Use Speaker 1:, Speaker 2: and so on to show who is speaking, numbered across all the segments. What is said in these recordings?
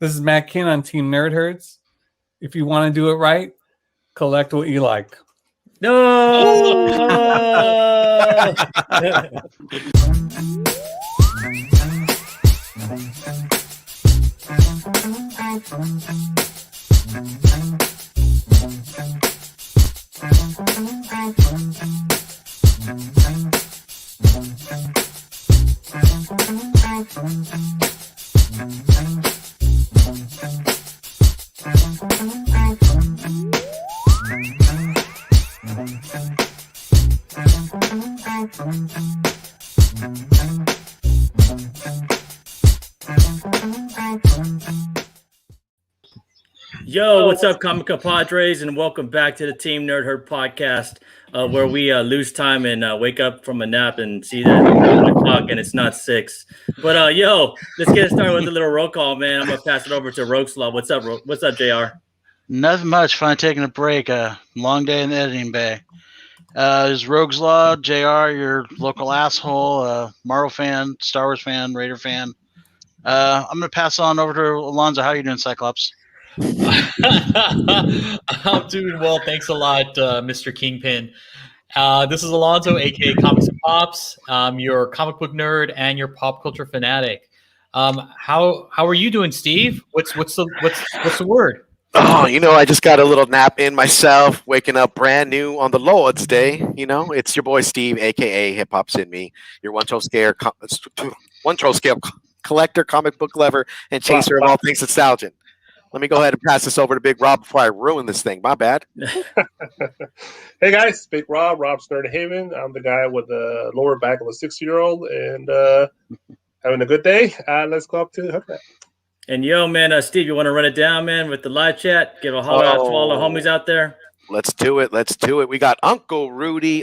Speaker 1: This is Matt Kin on Team Nerd Herds. If you want to do it right, collect what you like.
Speaker 2: No! Yo, what's up, comic compadres, and welcome back to the Team Nerd Herd podcast, where we lose time and wake up from a nap and see that it's 1 o'clock and it's not 6. But yo, let's get started with a little roll call, man. I'm gonna pass it over to Rogueslaw. What's up, JR?
Speaker 3: Nothing much. Fun taking a break. Long day in the editing bay. Is Rogue's Law, JR, your local asshole, Marvel fan, Star Wars fan, Raider fan. I'm going to pass on over to Alonzo. How are you doing, Cyclops?
Speaker 4: I'm doing well. Thanks a lot, Mr. Kingpin. This is Alonzo, aka Comics and Pops. Your comic book nerd and your pop culture fanatic. How are you doing, Steve? What's the word?
Speaker 5: Oh, I just got a little nap in myself, waking up brand new on the Lord's Day. It's your boy Steve, aka Hip Hop's in Me, your one troll scale collector, comic book lover, and chaser of all things nostalgic. Let me go ahead and pass this over to Big Rob before I ruin this thing. My bad.
Speaker 6: Hey guys, Big Rob's Nerd Haven. I'm the guy with the lower back of a 6-year-old and having a good day. Let's go up to Hooker.
Speaker 2: And yo, man, Steve, you want to run it down, man, with the live chat? Give a holler out to all the homies out there.
Speaker 5: Let's do it. We got Uncle Rudy,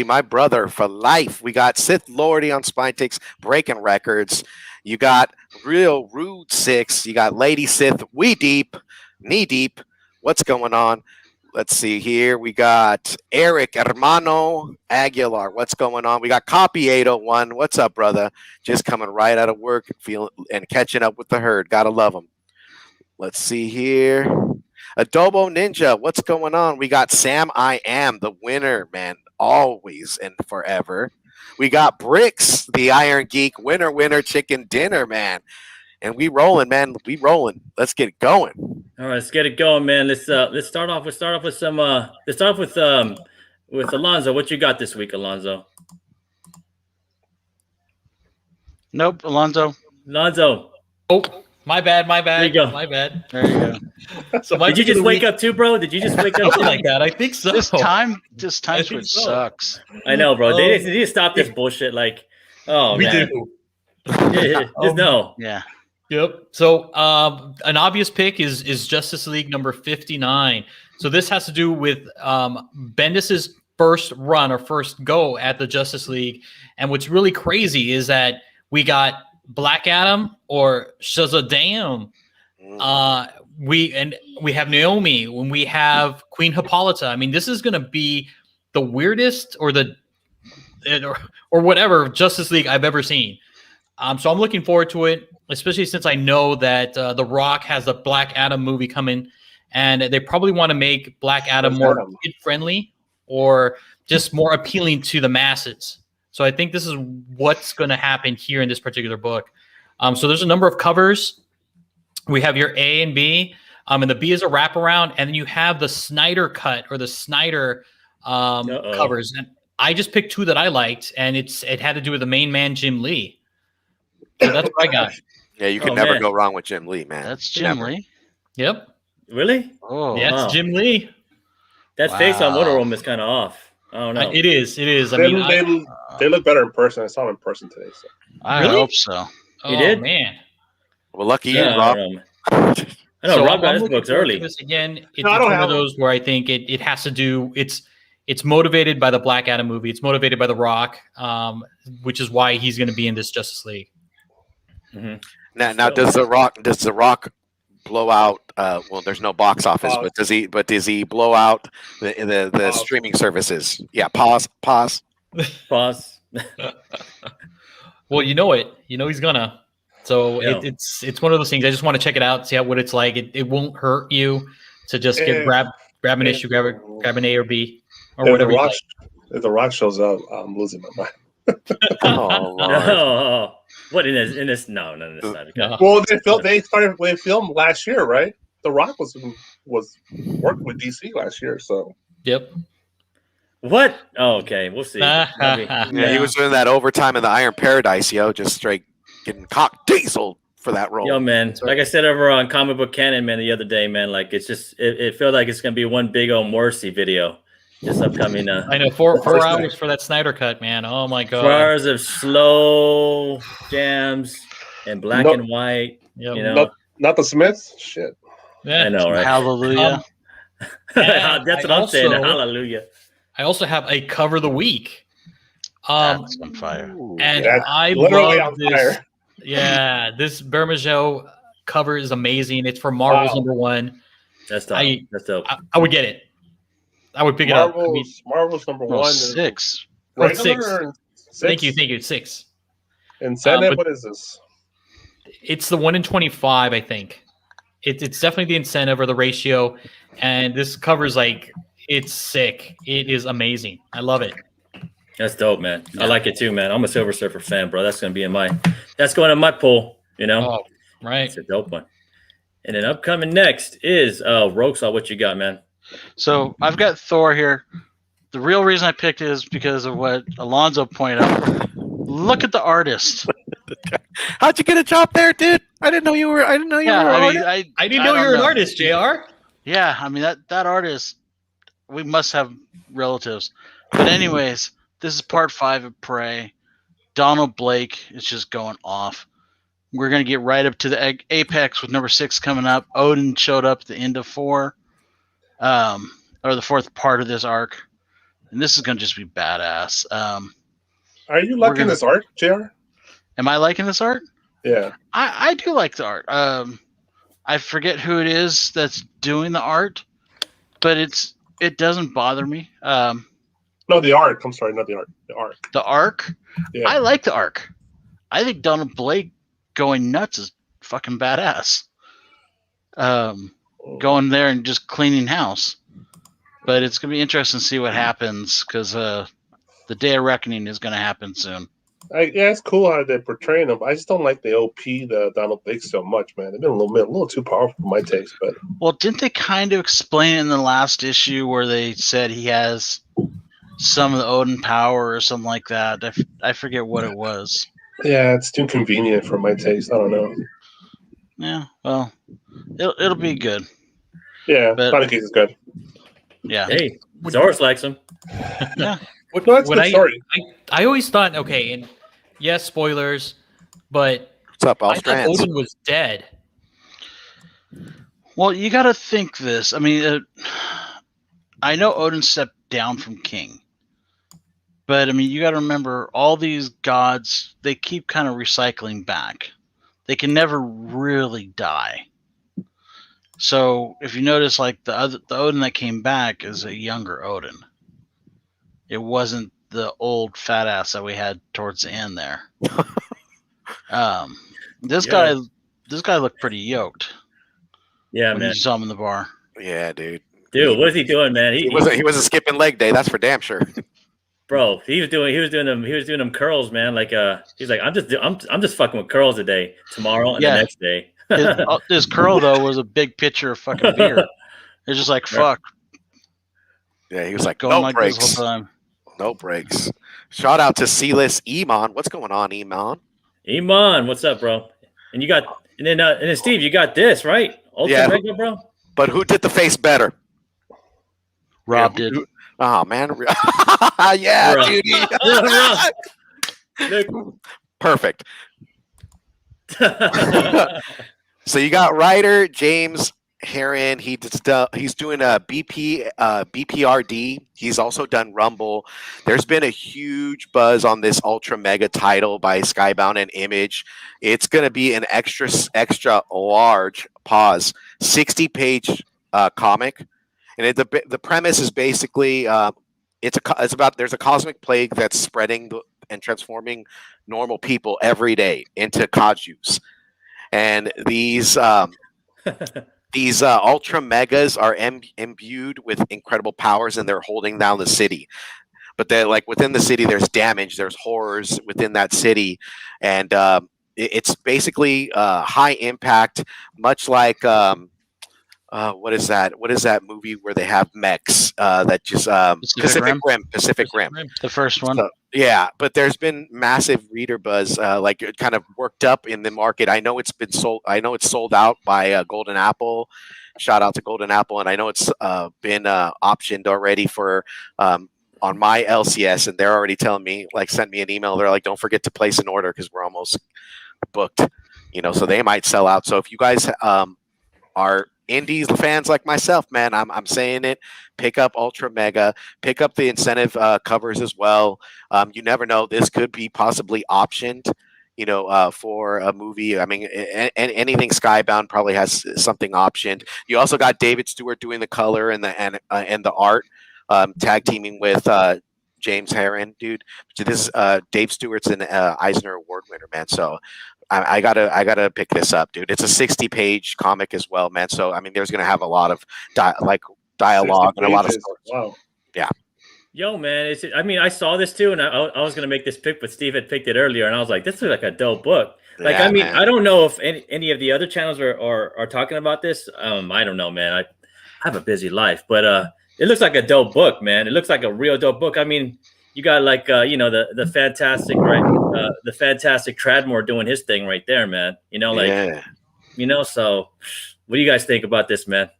Speaker 5: my brother for life. We got Sith Lordy on Spine Takes breaking records. You got Real Rude 6. You got Lady Sith, knee deep. What's going on? Let's see here. We got Eric Hermano Aguilar. What's going on? We got Copy 801. What's up, brother? Just coming right out of work and catching up with the herd. Gotta love them. Let's see here. Adobo Ninja. What's going on? We got Sam I Am, the winner, man. Always and forever. We got Bricks, the Iron Geek. Winner, chicken dinner, man. And we rolling, man. We rolling. Let's get it going.
Speaker 2: All right, let's get it going, man. Let's start off with some. Let's start off with Alonzo. What you got this week, Alonzo?
Speaker 3: Nope, Alonzo.
Speaker 4: Oh, my bad.
Speaker 2: There you go.
Speaker 4: My bad.
Speaker 3: There you go.
Speaker 4: So
Speaker 2: did you just wake up too, bro? Did you just wake up
Speaker 4: like that? I think so.
Speaker 3: This time switch sucks.
Speaker 2: I know, bro. They need to stop this bullshit. Like, oh,
Speaker 4: we
Speaker 2: man.
Speaker 4: do.
Speaker 2: Just no.
Speaker 3: Yeah.
Speaker 4: Yep. So an obvious pick is Justice League number 59. So this has to do with Bendis's first run or first go at the Justice League. And what's really crazy is that we got Black Adam or Shazam. We have Naomi, when we have Queen Hippolyta. I mean, this is going to be the weirdest or whatever Justice League I've ever seen. So I'm looking forward to it, especially since I know that The Rock has the Black Adam movie coming, and they probably want to make Black Adam more kid-friendly or just more appealing to the masses. So I think this is what's going to happen here in this particular book. So there's a number of covers. We have your A and B, and the B is a wraparound, and then you have the Snyder cut or the Snyder covers. And I just picked two that I liked, and it had to do with the main man, Jim Lee. So that's what I got.
Speaker 5: Yeah, you can never go wrong with Jim Lee, man.
Speaker 3: That's Jim Lee.
Speaker 4: Yep.
Speaker 2: Really?
Speaker 3: Oh,
Speaker 4: yeah, it's Jim Lee.
Speaker 2: That face on Wonder Woman is kind of off. I don't know.
Speaker 4: It is. I
Speaker 6: They,
Speaker 4: mean,
Speaker 6: they look better in person. I saw them in person today. So.
Speaker 3: I hope so.
Speaker 2: You did?
Speaker 4: Man.
Speaker 5: Well, lucky you, Rob.
Speaker 2: I know
Speaker 4: So
Speaker 2: Rob got
Speaker 4: I'm
Speaker 2: his books early.
Speaker 4: This again, it's
Speaker 6: I don't
Speaker 4: one
Speaker 6: have
Speaker 4: of those where I think it has to do. It's motivated by the Black Adam movie. It's motivated by The Rock, which is why he's going to be in this Justice League.
Speaker 2: Mm-hmm.
Speaker 5: Now, does the Rock blow out? Well, there's no box office, but does he blow out the streaming services? Yeah. Pause.
Speaker 2: Well,
Speaker 4: You know it. You know he's gonna. So
Speaker 2: Yeah.
Speaker 4: it's one of those things. I just want to check it out, see what it's like. It won't hurt you to just grab an issue, grab an A or B or whatever you like.
Speaker 6: If the Rock shows up, I'm losing my mind.
Speaker 5: Oh, Lord.
Speaker 2: No. What in this? No, this not.
Speaker 4: No.
Speaker 6: Well, they filmed last year, right? The Rock was working with DC last year, so
Speaker 4: Yep.
Speaker 2: What? Oh, okay, we'll see.
Speaker 5: Yeah, he was doing that overtime in the Iron Paradise, just straight getting cock dieseled for that role.
Speaker 2: Yo, man, like I said over on Comic Book Canon, man, the other day, man, like it's just it felt like it's gonna be one big old Morrissey video. This upcoming.
Speaker 4: I know 4 hours for that Snyder cut, man. Oh my god.
Speaker 2: 4 hours of slow jams and black and white.
Speaker 4: Yep.
Speaker 2: You know,
Speaker 6: not the Smiths. Shit.
Speaker 2: I know, right?
Speaker 3: Hallelujah.
Speaker 2: That's what I'm saying. Hallelujah.
Speaker 4: I also have a cover of the week.
Speaker 3: That's on fire.
Speaker 4: And
Speaker 6: That's
Speaker 4: I
Speaker 6: literally
Speaker 4: love
Speaker 6: on
Speaker 4: this.
Speaker 6: fire.
Speaker 4: Yeah, this Bermejo cover is amazing. It's for Marvel's #1.
Speaker 2: That's dope. That's dope.
Speaker 4: I would get it. I would pick it up.
Speaker 6: Marvel's #1.
Speaker 3: 6.
Speaker 6: Regular
Speaker 4: 6.
Speaker 6: or 6?
Speaker 4: Thank you. 6.
Speaker 6: And Senate,
Speaker 4: but
Speaker 6: what is this?
Speaker 4: It's the 1 in 25, I think. It's definitely the incentive or the ratio, and this cover's it's sick. It is amazing. I love it.
Speaker 2: That's dope, man. I like it too, man. I'm a Silver Surfer fan, bro. That's going in my pool, you know?
Speaker 4: Oh, right.
Speaker 2: It's a dope one. And then upcoming next is Roxal. What you got, man?
Speaker 3: So I've got Thor here. The real reason I picked it is because of what Alonzo pointed out. Look at the artist.
Speaker 5: How'd you get a job there, dude? I didn't know you were. I didn't know you were.
Speaker 4: I didn't know you were an artist, JR.
Speaker 3: Yeah, I mean that artist. We must have relatives. But anyways, this is part 5 of Prey. Donald Blake is just going off. We're gonna get right up to the apex with number 6 coming up. Odin showed up at the end of 4, or the 4th part of this arc, and this is gonna just be badass.
Speaker 6: Are you liking this art, JR?
Speaker 3: Am I liking this art?
Speaker 6: Yeah.
Speaker 3: I do like the art. I forget who it is that's doing the art, but it doesn't bother me.
Speaker 6: No, the arc. I'm sorry, not the art. The arc.
Speaker 3: The arc?
Speaker 6: Yeah.
Speaker 3: I like the arc. I think Donald Blake going nuts is fucking badass. Going there and just cleaning house. But it's going to be interesting to see what happens because the Day of Reckoning is going to happen soon.
Speaker 6: Yeah, it's cool how they're portraying him. I just don't like the OP, the Donald Blake, so much, man. They've been a little too powerful for my taste. But
Speaker 3: well, didn't they kind of explain it in the last issue where they said he has some of the Odin power or something like that? I forget what it was.
Speaker 6: Yeah, it's too convenient for my taste. I don't know.
Speaker 3: Yeah, well, it'll be good.
Speaker 6: Yeah,
Speaker 3: but
Speaker 6: Sonic is good.
Speaker 3: Yeah.
Speaker 2: Hey, Zoris likes him.
Speaker 3: Yeah.
Speaker 6: No, it's a good story.
Speaker 4: I always thought, okay, and yes, spoilers, but
Speaker 5: What's up,
Speaker 4: I thought Odin was dead.
Speaker 3: Well, you got to think this. I mean, I know Odin stepped down from king, but I mean, you got to remember all these gods, they keep kind of recycling back. They can never really die. So if you notice, like the Odin that came back is a younger Odin. It wasn't the old fat ass that we had towards the end there. This guy looked pretty yoked.
Speaker 2: Yeah,
Speaker 3: when
Speaker 2: man.
Speaker 3: you saw him in the bar.
Speaker 5: Yeah, dude.
Speaker 2: Dude, what is he doing, man?
Speaker 5: He wasn't skipping leg day. That's for damn sure.
Speaker 2: Bro, he was doing them curls, man. Like he's like, I'm just fucking with curls today, tomorrow, and the next day.
Speaker 3: His curl though was a big picture of fucking beer. It's just like fuck.
Speaker 5: Yeah, he was like,
Speaker 3: going
Speaker 5: no
Speaker 3: like
Speaker 5: breaks.
Speaker 3: this whole time.
Speaker 5: No breaks. Shout out to C-list Iman. What's going on, Iman?
Speaker 2: Iman, what's up, bro? And then Steve, you got this right? Ultra regular, bro.
Speaker 5: But who did the face better?
Speaker 3: Rob did.
Speaker 5: Oh man, yeah,
Speaker 2: Rob.
Speaker 5: dude. Perfect. So you got writer James Herron. He's doing a BPRD. He's also done Rumble. There's been a huge buzz on this ultra mega title by Skybound and Image. It's going to be an extra large 60-page comic, and the premise is basically there's a cosmic plague that's spreading and transforming normal people every day into kajus. And these ultra megas are imbued with incredible powers, and they're holding down the city. But they're like within the city, there's damage, there's horrors within that city, and it's basically high impact, much like what is that? What is that movie where they have mechs that just Pacific Rim,
Speaker 3: the first one.
Speaker 5: So, yeah, but there's been massive reader buzz, like it kind of worked up in the market. I know it's been sold. I know it's sold out by Golden Apple. Shout out to Golden Apple, and I know it's been optioned already for on my LCS, and they're already telling me, like, sent me an email. They're like, don't forget to place an order because we're almost booked. So they might sell out. So if you guys are indies fans like myself, man, I'm saying it. Pick up Ultra Mega. Pick up the incentive covers as well. You never know. This could be possibly optioned, for a movie. I mean, anything Skybound probably has something optioned. You also got David Stewart doing the color and the art, tag teaming with James Herron, dude. This Dave Stewart's an Eisner Award winner, man. So I gotta pick this up, dude. It's a 60-page comic as well, man. So I mean, there's gonna have a lot of dialogue and a lot of stories.
Speaker 6: Wow.
Speaker 5: Yeah.
Speaker 2: Yo, man, I saw this too, and I was gonna make this pick, but Steve had picked it earlier, and I was like, this is like a dope book. Like,
Speaker 5: Yeah,
Speaker 2: I mean,
Speaker 5: man.
Speaker 2: I don't know if any of the other channels are talking about this. I don't know, man. I have a busy life, but it looks like a dope book, man. It looks like a real dope book. I mean, you got like the fantastic, right? The fantastic Tradmore doing his thing right there, man. So what do you guys think about this, man?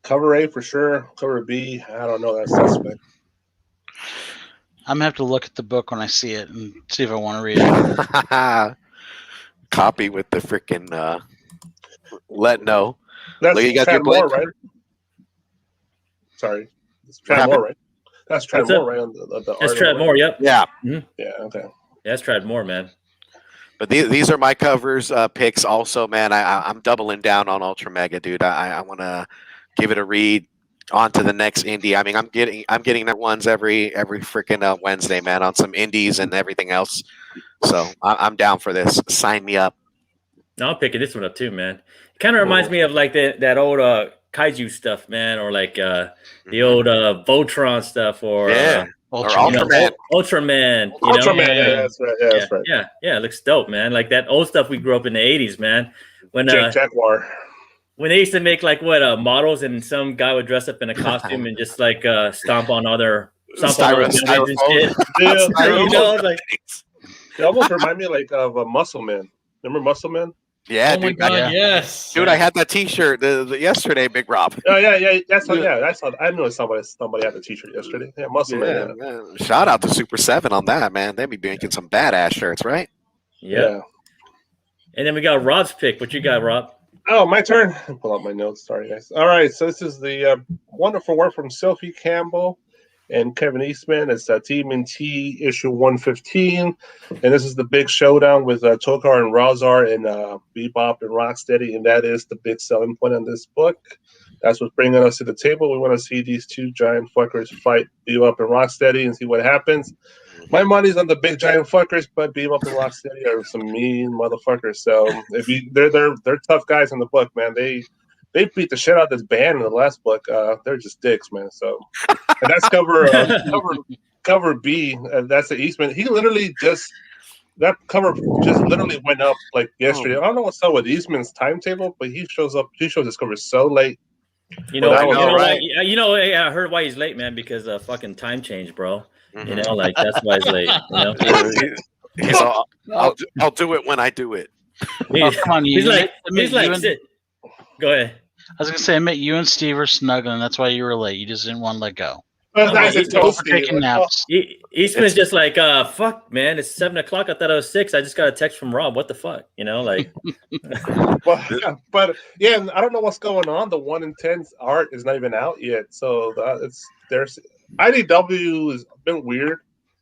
Speaker 6: Cover A for sure. Cover B, I don't know. That's suspect.
Speaker 3: I'm gonna have to look at the book when I see it and see if I want to read it.
Speaker 5: Copy with the freaking let know.
Speaker 6: That's
Speaker 5: Look, you got your
Speaker 6: Tradmore,
Speaker 5: blink.
Speaker 6: right? Sorry. It's Tradmore, right? That's Tradmore, right? On the
Speaker 2: That's
Speaker 6: art,
Speaker 2: Tradmore,
Speaker 6: right?
Speaker 2: yep.
Speaker 5: Yeah.
Speaker 6: Yeah, okay.
Speaker 2: Yeah, that's Tradmore, man.
Speaker 5: But these are my covers picks also, man. I'm doubling down on Ultra Mega, dude. I want to give it a read. On to the next indie. I mean, I'm getting their ones every freaking Wednesday, man, on some indies and everything else. So I'm down for this. Sign me up.
Speaker 2: No, I'm picking this one up too, man. It kind of reminds me of like that old kaiju stuff, man, or like the old Voltron stuff, or
Speaker 5: Ultraman.
Speaker 2: Ultraman.
Speaker 6: Ultraman, yeah, that's right. Yeah, that's right.
Speaker 2: Yeah, it looks dope, man. Like that old stuff we grew up in the 80s, man. When
Speaker 6: Jaguar.
Speaker 2: When they used to make like models, and some guy would dress up in a costume and just like stomp on other
Speaker 5: Styrofoam.
Speaker 2: and shit. Like,
Speaker 6: It almost remind me like of a Muscle Man. Remember Muscle Man?
Speaker 5: Yeah,
Speaker 4: Oh my
Speaker 5: dude.
Speaker 4: God, yes.
Speaker 5: Dude, I had that T-shirt yesterday, Big Rob.
Speaker 6: Oh yeah. That's what. Yeah, I saw. I know somebody had the T-shirt yesterday. Yeah, Muscle Man.
Speaker 5: Man. Shout out to Super 7 on that, man. They be making some badass shirts, right?
Speaker 2: Yeah. And then we got Rob's pick. What you got, Rob?
Speaker 6: Oh, my turn. Pull out my notes. Sorry, guys. All right, so this is the wonderful work from Sophie Campbell and Kevin Eastman. It's TMNT issue 115, and this is the big showdown with Tokar and Razar and Bebop and Rocksteady, and that is the big selling point on this book. That's what's bringing us to the table. We want to see these two giant fuckers fight Bebop and Rocksteady and see what happens. My money's on the big giant fuckers, but Bebop and Rocksteady are some mean motherfuckers. So they're tough guys in the book, man. They beat the shit out of this band in the last book. They're just dicks, man. So and that's cover B. That's the Eastman. He literally that cover just literally went up like yesterday. I don't know what's up with Eastman's timetable, but he shows his cover so late.
Speaker 2: I heard why he's late, man, because fucking time change, bro.
Speaker 5: Mm-hmm.
Speaker 2: Like that's why he's late.
Speaker 5: He's I'll do it when I do it.
Speaker 3: Come on,
Speaker 2: he's like, go ahead.
Speaker 3: I was gonna say, I met you and Steve are snuggling. That's why you were late. You just didn't want to let go.
Speaker 6: Well, nice and toasty.
Speaker 3: Taking naps.
Speaker 2: Eastman's just like, fuck, man, it's 7 o'clock. I thought it was 6. I just got a text from Rob. What the fuck, like.
Speaker 6: but yeah, I don't know what's going on. The 1 in 10 art is not even out yet, so there's IDW has been weird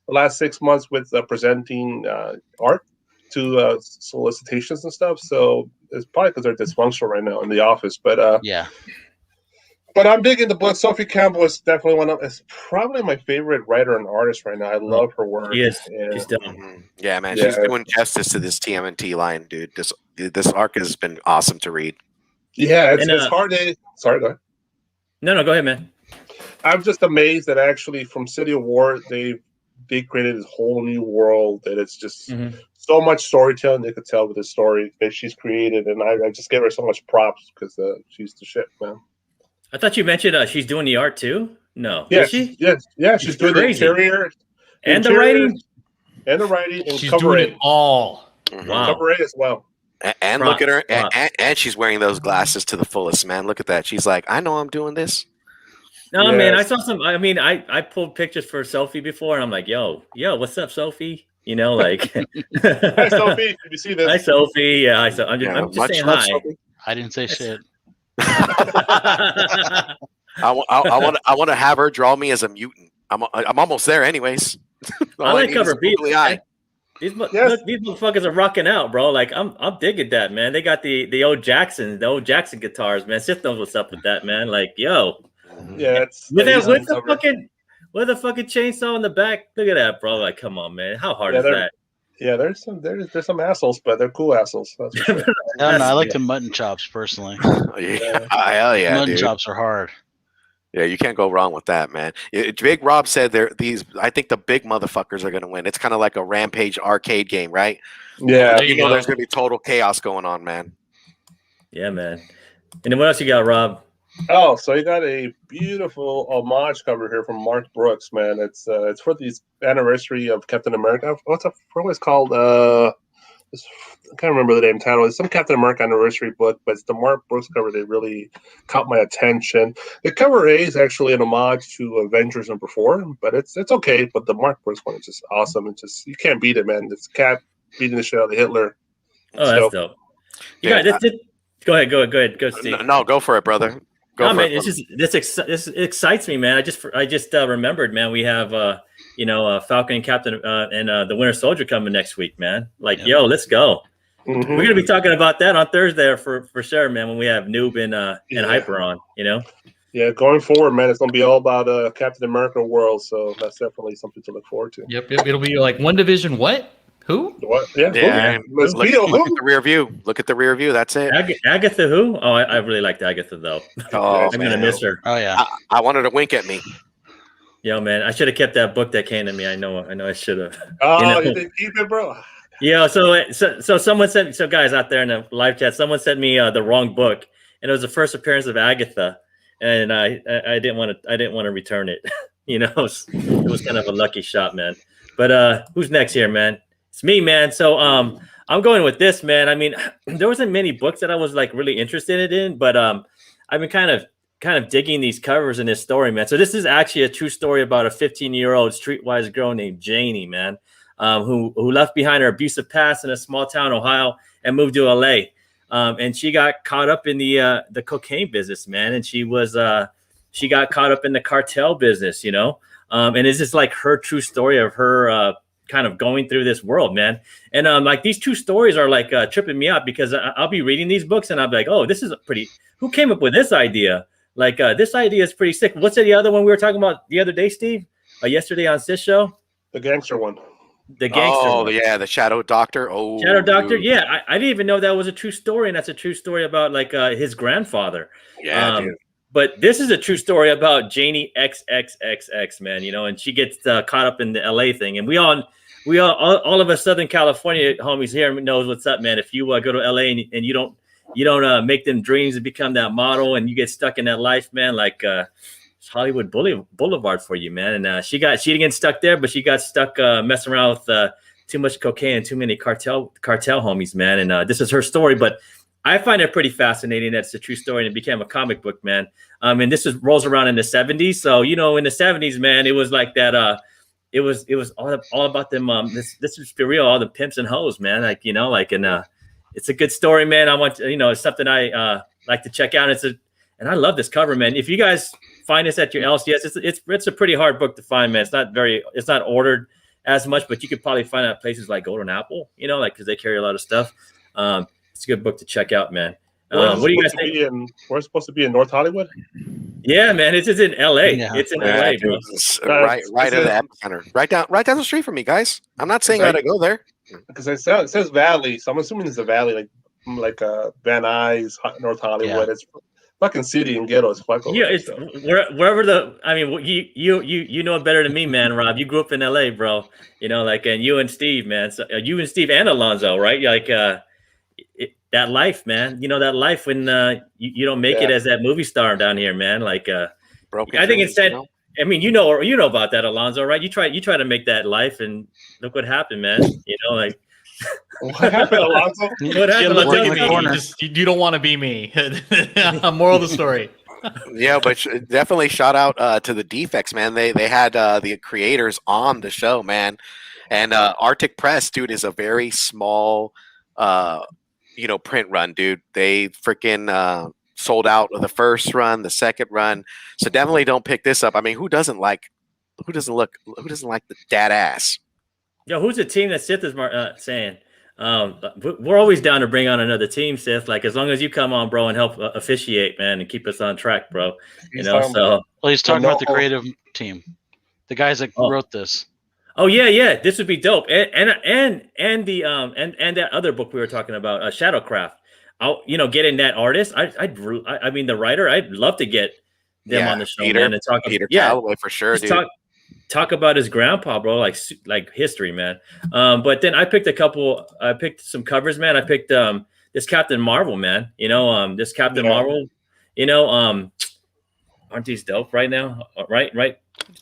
Speaker 6: the last 6 months with presenting art to solicitations and stuff. So it's probably because they're dysfunctional right now in the office. But
Speaker 3: yeah.
Speaker 6: But I'm digging the book. Sophie Campbell is definitely it's probably my favorite writer and artist right now. I love her work.
Speaker 2: Yes,
Speaker 6: and,
Speaker 2: she's done.
Speaker 5: Yeah, man,
Speaker 6: Yeah.
Speaker 5: she's doing justice to this TMNT line, dude. This arc has been awesome to read.
Speaker 6: Yeah, it's hard to. Sorry, go ahead.
Speaker 2: No, go ahead, man.
Speaker 6: I'm just amazed that actually from City of War they created this whole new world that it's just so much storytelling they could tell with the story that she's created, and I just give her so much props because she's the shit, man.
Speaker 2: I thought you mentioned she's doing the art too. No,
Speaker 6: Yeah,
Speaker 2: is she?
Speaker 6: Yeah, she's doing
Speaker 2: crazy.
Speaker 6: the interior
Speaker 2: And the writing,
Speaker 6: and
Speaker 4: She's
Speaker 6: cover
Speaker 4: doing
Speaker 6: A.
Speaker 4: it all.
Speaker 2: Wow.
Speaker 6: Cover A as well.
Speaker 5: And
Speaker 2: Props,
Speaker 5: look at her,
Speaker 2: props.
Speaker 5: and she's wearing those glasses to the fullest, man. Look at that. She's like, I know I'm doing this.
Speaker 2: No, man, I
Speaker 6: Yes.
Speaker 2: saw some. I mean, I pulled pictures for Sophie before, and I'm like, yo, what's up, Sophie? You know, like,
Speaker 6: Hi, Sophie. Did you see this?
Speaker 2: Hi, Sophie. Yeah, I'm just
Speaker 5: much
Speaker 2: saying
Speaker 5: love,
Speaker 2: hi.
Speaker 5: Sophie.
Speaker 3: I didn't say shit.
Speaker 5: I want to have her draw me as a mutant. I'm almost there, anyways.
Speaker 2: I like cover B.
Speaker 5: Eye.
Speaker 2: These
Speaker 6: Yes.
Speaker 2: these motherfuckers are rocking out, bro. Like I'm digging that, man. They got the old Jackson guitars, man. Sith knows what's up with that, man. Like, yo,
Speaker 6: Yeah, it's
Speaker 2: with the
Speaker 6: cover.
Speaker 2: fucking chainsaw in the back. Look at that, bro. Like, come on, man. How hard
Speaker 6: Yeah,
Speaker 2: is that?
Speaker 6: Yeah, there's some assholes, but they're cool assholes. That's for sure.
Speaker 3: No, I like the mutton chops personally.
Speaker 5: Yeah, hell yeah,
Speaker 3: Mutton
Speaker 5: dude.
Speaker 3: chops are hard.
Speaker 5: Yeah, you can't go wrong with that, man. Big Rob said I think the big motherfuckers are going to win. It's kind of like a Rampage arcade game, right?
Speaker 6: Yeah.
Speaker 4: There you go.
Speaker 5: There's going to be total chaos going on, man.
Speaker 2: Yeah, man. And then what else you got, Rob?
Speaker 6: Oh, so you got a beautiful homage cover here from Mark Brooks, man. It's for the anniversary of Captain America. What it's called? I can't remember the name title. It's some Captain America anniversary book, but it's the Mark Brooks cover that really caught my attention. The cover A is actually an homage to Avengers #4, but it's okay. But the Mark Brooks one is just awesome. It's just you can't beat it, man. It's Cap beating the shit out of Hitler.
Speaker 2: Oh, that's dope. You
Speaker 5: Yeah,
Speaker 2: got Go ahead. Go, Steve.
Speaker 5: No, go for it, brother. Go
Speaker 2: No,
Speaker 5: for
Speaker 2: man,
Speaker 5: it.
Speaker 2: this excites me, man. I just remembered, man. We have Falcon and Captain and the Winter Soldier coming next week, man. Like,
Speaker 3: Yep.
Speaker 2: yo, let's go.
Speaker 6: Mhm.
Speaker 2: We're gonna be talking about that on Thursday for sure, man. When we have Noob and Hyper on,
Speaker 6: Yeah, going forward, man, it's gonna be all about Captain America world. So that's definitely something to look forward to.
Speaker 4: Yep. It'll be like One Division. What? Who?
Speaker 6: What? Yeah.
Speaker 5: Yeah,
Speaker 6: Let's
Speaker 5: look,
Speaker 6: feel
Speaker 5: look at the rear view. Look at the rear view. That's it.
Speaker 2: Agatha who? Oh, I really liked Agatha though.
Speaker 5: Oh,
Speaker 2: I'm gonna miss her.
Speaker 3: Oh yeah.
Speaker 5: I wanted to wink at me.
Speaker 2: Yo, man, I should have kept that book that came to me. I know I should have.
Speaker 6: Oh, you didn't keep it, bro.
Speaker 2: Yeah, so someone sent so guys out there in the live chat, someone sent me the wrong book, and it was the first appearance of Agatha, and I didn't want to return it. It was kind of a lucky shot, man. But who's next here, man? It's me, man. So I'm going with this, man. I mean, there wasn't many books that I was like really interested in, but I've been kind of digging these covers in this story, man. So this is actually a true story about a 15-year-old streetwise girl named Janie, man. Who left behind her abusive past in a small town, Ohio, and moved to LA. And she got caught up in the cocaine business, man. And she got caught up in the cartel business, and it's just like her true story of her kind of going through this world, man. And like these two stories are like tripping me out because I'll be reading these books and I'll be like, oh, this is who came up with this idea? Like this idea is pretty sick. What's the other one we were talking about the other day, Steve? Yesterday on Sis Show?
Speaker 6: The gangster one.
Speaker 2: The gangster.
Speaker 5: Oh,
Speaker 2: one.
Speaker 5: yeah, the Shadow Doctor. Oh,
Speaker 2: Shadow Doctor.
Speaker 5: dude.
Speaker 2: Yeah, I didn't even know that was a true story, and that's a true story about like his grandfather.
Speaker 5: Yeah, dude.
Speaker 2: But this is a true story about Janie XXXX, man. And she gets caught up in the LA thing, and we all of us Southern California homies here knows what's up, man. If you go to LA and you don't make them dreams and become that model, and you get stuck in that life, man, like. It's Hollywood Boulevard for you, man. And she didn't get stuck there, but she got stuck messing around with too much cocaine and too many cartel homies, man. And this is her story, but I find it pretty fascinating that it's a true story and it became a comic book, man. And this rolls around in the 70s. So, in the 70s, man, it was like that. It was all about them. This is for real, all the pimps and hoes, man. Like, and it's a good story, man. I want, it's something I like to check out. And I love this cover, man. If you guys find this at your LCS, it's a pretty hard book to find, man. It's not ordered as much, but you could probably find it at places like Golden Apple, because they carry a lot of stuff. It's a good book to check out, man. What do you guys think?
Speaker 6: We're supposed to be in North Hollywood.
Speaker 2: Yeah, man, it's in LA.
Speaker 3: Yeah.
Speaker 2: It's in LA,
Speaker 5: dude,
Speaker 2: bro.
Speaker 5: it's right in the epicenter, right down the street from me, guys. I'm not saying I gotta go there.
Speaker 6: Because it says Valley, so I'm assuming it's the Valley, like Van Nuys, North Hollywood.
Speaker 3: Yeah.
Speaker 6: It's fucking city and ghetto as fuck.
Speaker 2: Yeah, it's wherever the. I mean, you know it better than me, man. Rob, you grew up in LA, bro. You know, like, and you and Steve, man. So you and Steve and Alonzo, right? Like, that life, man. You know that life when you don't make it as that movie star down here, man. Like,
Speaker 5: Broken
Speaker 2: I think
Speaker 5: dreams,
Speaker 2: instead.
Speaker 5: you know?
Speaker 2: I mean, you know about that, Alonzo, right? You try to make that life, and look what happened, man. You know, like.
Speaker 6: What happened, Alonzo?
Speaker 2: What happened?
Speaker 4: Look
Speaker 3: Working
Speaker 4: at
Speaker 3: the
Speaker 4: me.
Speaker 3: corner.
Speaker 4: You don't want to be me. Moral of the story.
Speaker 5: Yeah, but definitely shout out to the Defects, man. They had the creators on the show, man. And Arctic Press, dude, is a very small, print run, dude. They freaking sold out of the first run, the second run. So definitely don't pick this up. I mean, who doesn't like the dad ass?
Speaker 2: Yo, who's the team that Sith is saying? We're always down to bring on another team, Sith. Like, as long as you come on, bro, and help officiate, man, and keep us on track, bro. You know, so.
Speaker 3: Well, he's talking about the creative team, the guys that wrote this.
Speaker 2: Oh yeah, this would be dope. And that other book we were talking about, Shadowcraft. Getting that artist. I mean the writer. I'd love to get them on the show, man, and talk.
Speaker 5: Peter Calloway for sure, dude.
Speaker 2: Talk about his grandpa, bro, like history, man. But then I picked some covers, man. I picked this Captain Marvel, man. This Captain Marvel. Aren't these dope right now? Right.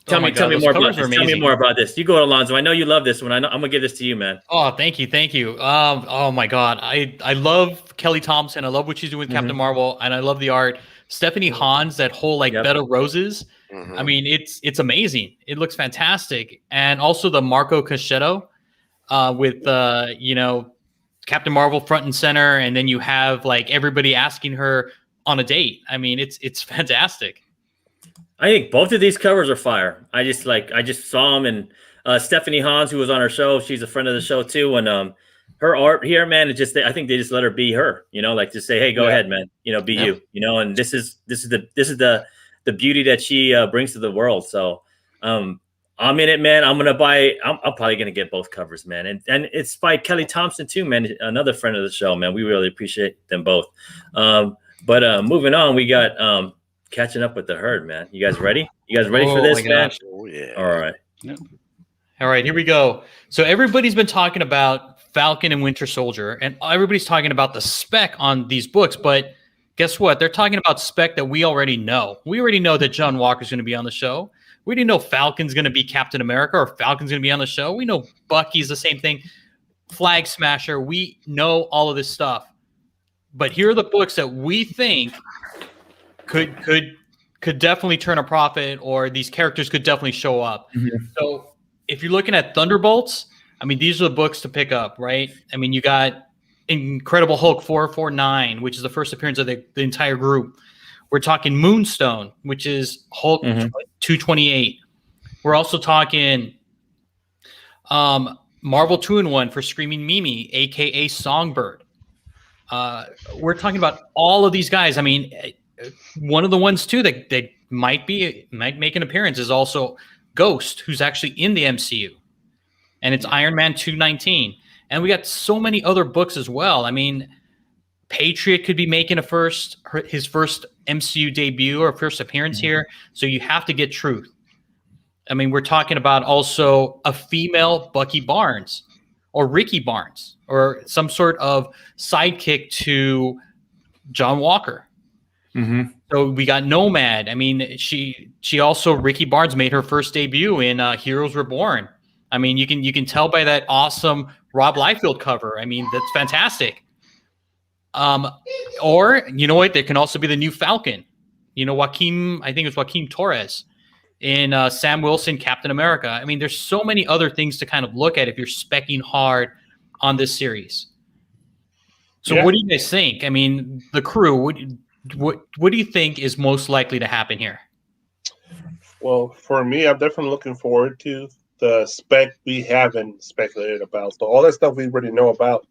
Speaker 2: Tell me more about this. Tell me more about this. You go, Alonzo. I know you love this one. I'm gonna give this to you, man.
Speaker 4: Oh, thank you. Oh my God, I love Kelly Thompson. I love what she's doing with Captain Marvel, and I love the art. Stephanie Hans, that whole Bed of Roses. I mean, it's amazing. It looks fantastic, and also the Marco Caschetto with Captain Marvel front and center, and then you have everybody asking her on a date. I mean, it's fantastic.
Speaker 2: I think both of these covers are fire. I just saw them, and Stephanie Hans, who was on our show, she's a friend of the show too, and her art here, man, I think they just let her be her. Just say, hey, go ahead, man. Be you. And this is the beauty that she brings to the world. So I'm in it, man. I'm probably gonna get both covers, man. And it's by Kelly Thompson too, man. Another friend of the show, man. We really appreciate them both. But moving on, we got Catching Up with the Herd, man. You guys ready? You guys ready for this, man?
Speaker 5: Oh yeah.
Speaker 2: All right.
Speaker 3: Yep.
Speaker 4: All right, here we go. So everybody's been talking about Falcon and Winter Soldier, and everybody's talking about the spec on these books, but guess what? They're talking about spec that we already know. We already know that John Walker's going to be on the show. We didn't know Falcon's going to be Captain America or Falcon's going to be on the show. We know Bucky's the same thing. Flag Smasher. We know all of this stuff. But here are the books that we think could definitely turn a profit, or these characters could definitely show up. So if you're looking at Thunderbolts, I mean, these are the books to pick up, right? I mean, you got Incredible Hulk 449, which is the first appearance of the entire group. We're talking Moonstone, which is Hulk 228. We're also talking Marvel 2-in-1 for Screaming Mimi, aka Songbird. We're talking about all of these guys. I mean, one of the ones too that might make an appearance is also Ghost, who's actually in the MCU, and it's Iron Man 219. And we got so many other books as well. I mean, Patriot could be making his first MCU debut or first appearance here. So you have to get Truth. I mean, we're talking about also a female Bucky Barnes or Ricky Barnes or some sort of sidekick to John Walker. So we got Nomad. I mean, she also, Ricky Barnes made her first debut in Heroes Reborn. I mean, you can tell by that awesome Rob Liefeld cover. I mean, that's fantastic. Or you know what? There can also be the new Falcon. I think it's Joaquin Torres in Sam Wilson, Captain America. I mean, there's so many other things to kind of look at if you're speccing hard on this series. So what do you guys think? I mean, the crew, what do you think is most likely to happen here?
Speaker 6: Well, for me, I'm definitely looking forward to the spec we haven't speculated about. So all that stuff we already know about.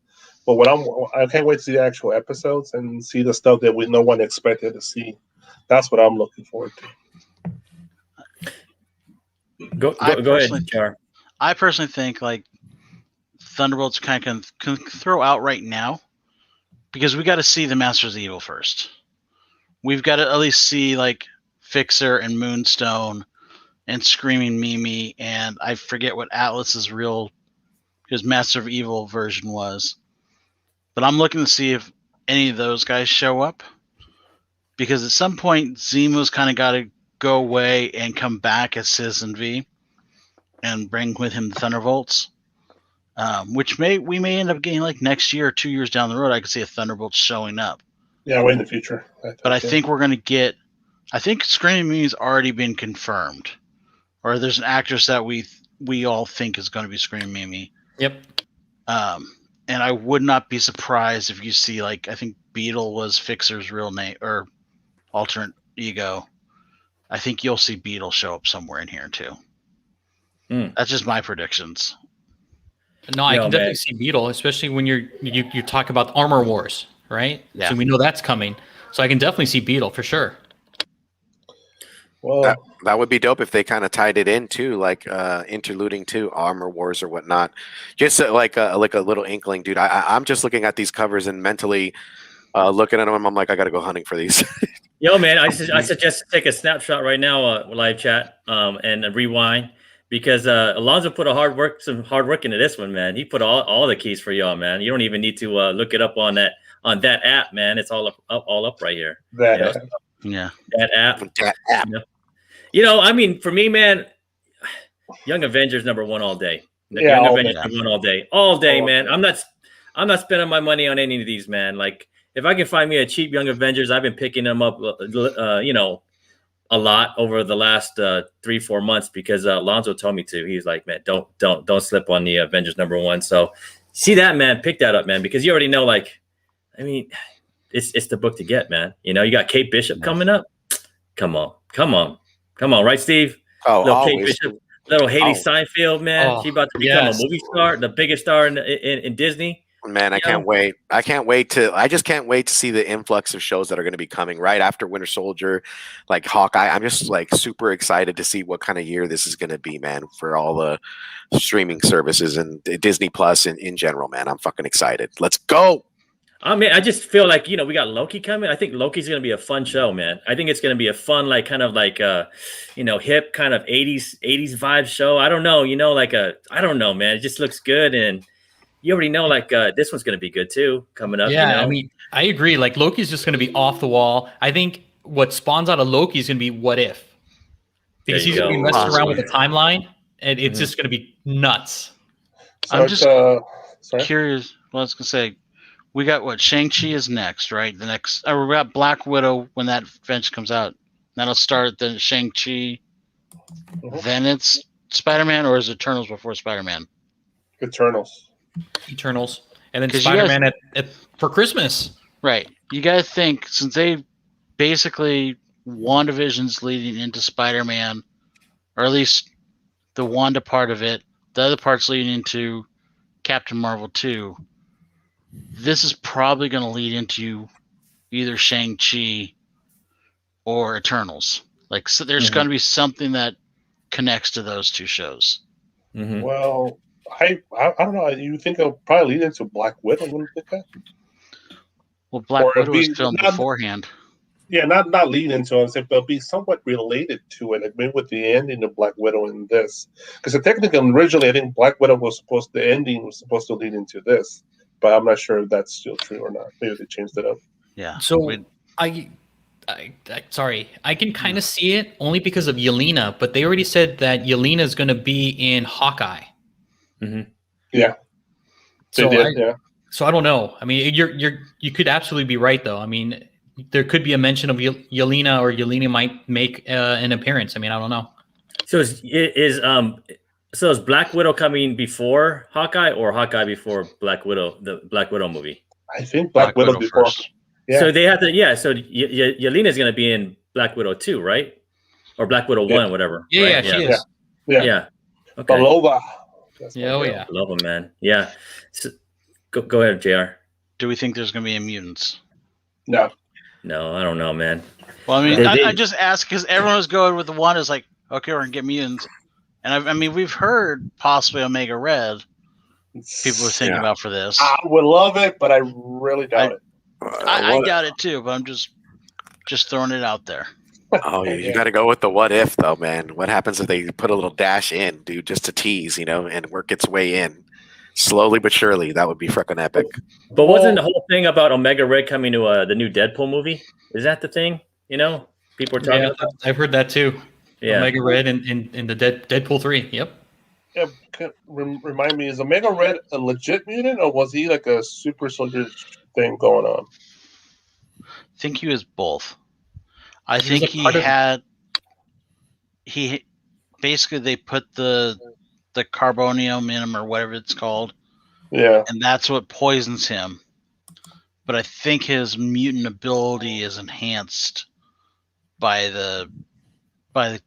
Speaker 6: But I can't wait to see the actual episodes and see the stuff that no one expected to see. That's what I'm looking forward to.
Speaker 2: Go ahead, Jar.
Speaker 3: I personally think like Thunderbolts kind of can throw out right now because we got to see the Masters of Evil first. We've got to at least see like Fixer and Moonstone and Screaming Mimi, and I forget what Atlas's his Master of Evil version was. But I'm looking to see if any of those guys show up. Because at some point, Zemo's kind of got to go away and come back as Citizen V and bring with him the Thunderbolts. Which we may end up getting like next year or 2 years down the road. I could see a Thunderbolt showing up.
Speaker 6: Yeah, way in the future.
Speaker 3: I think we're going to get. I think Screaming Mimi's already been confirmed, or there's an actress that we all think is going to be Screaming Mimi.
Speaker 4: Yep.
Speaker 3: And I would not be surprised if you see like I think Beetle was Fixer's real name or alternate ego. I think you'll see Beetle show up somewhere in here too. That's just my predictions.
Speaker 4: No, I can definitely see Beetle, especially when you talk about Armor Wars, right?
Speaker 3: Yeah.
Speaker 4: So we know that's coming. So I can definitely see Beetle for sure.
Speaker 6: Well,
Speaker 5: that would be dope if they kind of tied it in too, like interluding to Armor Wars or whatnot. Just like a little inkling, dude. I'm just looking at these covers and mentally looking at them. I'm like, I got to go hunting for these.
Speaker 2: Yo, man, I suggest to take a snapshot right now, live chat, and rewind because Alonzo put some hard work into this one, man. He put all the keys for y'all, man. You don't even need to look it up on that app, man. It's all up right here.
Speaker 6: that
Speaker 2: You know,
Speaker 3: Yeah.
Speaker 2: that app.
Speaker 5: That app.
Speaker 2: You know, I mean, for me, man, Young Avengers #1 all day.
Speaker 6: Yeah,
Speaker 2: Young
Speaker 6: all
Speaker 2: Avengers
Speaker 6: day.
Speaker 2: #1 all day, man. I'm not spending my money on any of these, man. Like, if I can find me a cheap Young Avengers, I've been picking them up, a lot over the last 3-4 months because Alonzo told me to. He's like, man, don't slip on the Avengers #1. So, see that, man, pick that up, man, because you already know, like, I mean, it's the book to get, man. You know, you got Kate Bishop coming up. Come on, right, Steve?
Speaker 5: Oh,
Speaker 2: Little Kate
Speaker 5: always.
Speaker 2: Bishop, little Haley
Speaker 5: Oh.
Speaker 2: Steinfeld, man. She about to become a movie star, the biggest star in Disney.
Speaker 5: Man, I can't wait. I just can't wait to see the influx of shows that are going to be coming right after Winter Soldier, like Hawkeye. I'm just like super excited to see what kind of year this is going to be, man, for all the streaming services and Disney Plus in general, man. I'm fucking excited. Let's go.
Speaker 2: I mean, I just feel like, we got Loki coming. I think Loki's going to be a fun show, man. I think it's going to be a fun, like, kind of like, hip kind of 80s vibe show. I don't know, I don't know, man. It just looks good. And you already know, like, this one's going to be good too, coming up.
Speaker 4: Yeah, I mean, I agree. Like, Loki's just going to be off the wall. I think what spawns out of Loki is going to be What If. Because he's going to be messing around with the timeline, and it's just going to be nuts.
Speaker 6: So
Speaker 3: I'm just
Speaker 6: sorry.
Speaker 3: curious. Well, I was going to say, we got what? Shang-Chi is next, right? We got Black Widow when that Avengers comes out. That'll start then Shang-Chi. Then it's Spider-Man, or is Eternals before Spider-Man?
Speaker 6: Eternals.
Speaker 4: And then
Speaker 3: 'Cause
Speaker 4: Spider-Man for Christmas.
Speaker 3: Right. You got to think, since they basically WandaVision's leading into Spider-Man, or at least the Wanda part of it, the other part's leading into Captain Marvel 2. This is probably going to lead into either Shang-Chi or Eternals. Like, so there's going to be something that connects to those two shows.
Speaker 2: Mm-hmm.
Speaker 6: Well, I don't know. You think it'll probably lead into Black Widow? Wouldn't you think that?
Speaker 3: Well, Black
Speaker 6: Or
Speaker 3: Widow was
Speaker 6: be-
Speaker 3: filmed
Speaker 6: not-
Speaker 3: beforehand.
Speaker 6: Yeah, not lead into it, but they'll be somewhat related to it. Like maybe with the ending of Black Widow in this, because technically originally I think Black Widow the ending was supposed to lead into this, but I'm not sure if that's still true or not. Maybe they changed it up.
Speaker 3: Yeah.
Speaker 4: So I can kind of see it only because of Yelena, but they already said that Yelena is going to be in Hawkeye.
Speaker 2: Mm-hmm.
Speaker 6: Yeah.
Speaker 4: So
Speaker 6: They did, yeah.
Speaker 4: So I don't know. I mean, you could absolutely be right though. I mean, there could be a mention of Yelena, or Yelena might make an appearance. I mean, I don't know.
Speaker 2: So is Black Widow coming before Hawkeye, or Hawkeye before Black Widow, the Black Widow movie?
Speaker 6: I think Black Widow before.
Speaker 3: first.
Speaker 6: Yeah.
Speaker 2: So they have to, So Yelena's going to be in Black Widow 2, right? Or Black Widow 1, whatever.
Speaker 4: Yeah,
Speaker 2: right?
Speaker 4: she is.
Speaker 2: Yeah. Okay.
Speaker 6: Belova. That's
Speaker 4: Yeah,
Speaker 6: my
Speaker 4: oh
Speaker 6: girl.
Speaker 4: yeah.
Speaker 2: Love them, man. Yeah. So, go ahead, JR.
Speaker 3: Do we think there's going to be a Mutants?
Speaker 6: No.
Speaker 2: No, I don't know, man.
Speaker 3: Well, I mean,
Speaker 2: They-
Speaker 3: I just asked because everyone was going with the one is like, okay, we're gonna get mutants, and I mean, we've heard possibly Omega Red. People were thinking about for this.
Speaker 6: I would love it, but I really doubt it.
Speaker 3: I doubt it too, but I'm just throwing it out there.
Speaker 5: Oh, you got to go with the what if though, man. What happens if they put a little dash in, dude, just to tease, and work its way in slowly but surely? That would be freaking epic.
Speaker 2: But wasn't the whole thing about Omega Red coming to the new Deadpool movie? Is that the thing? People are talking about.
Speaker 4: I've heard that too.
Speaker 2: Yeah,
Speaker 4: Omega Red in the Deadpool 3. Yep.
Speaker 6: Yeah, remind me, is Omega Red a legit mutant, or was he like a super soldier thing going on?
Speaker 3: I think he was both. I
Speaker 4: He was
Speaker 3: think
Speaker 4: a part of-
Speaker 3: he basically they put the carbonium in him or whatever it's called,
Speaker 6: Yeah.
Speaker 3: and that's what poisons him. But I think his mutant ability is enhanced by the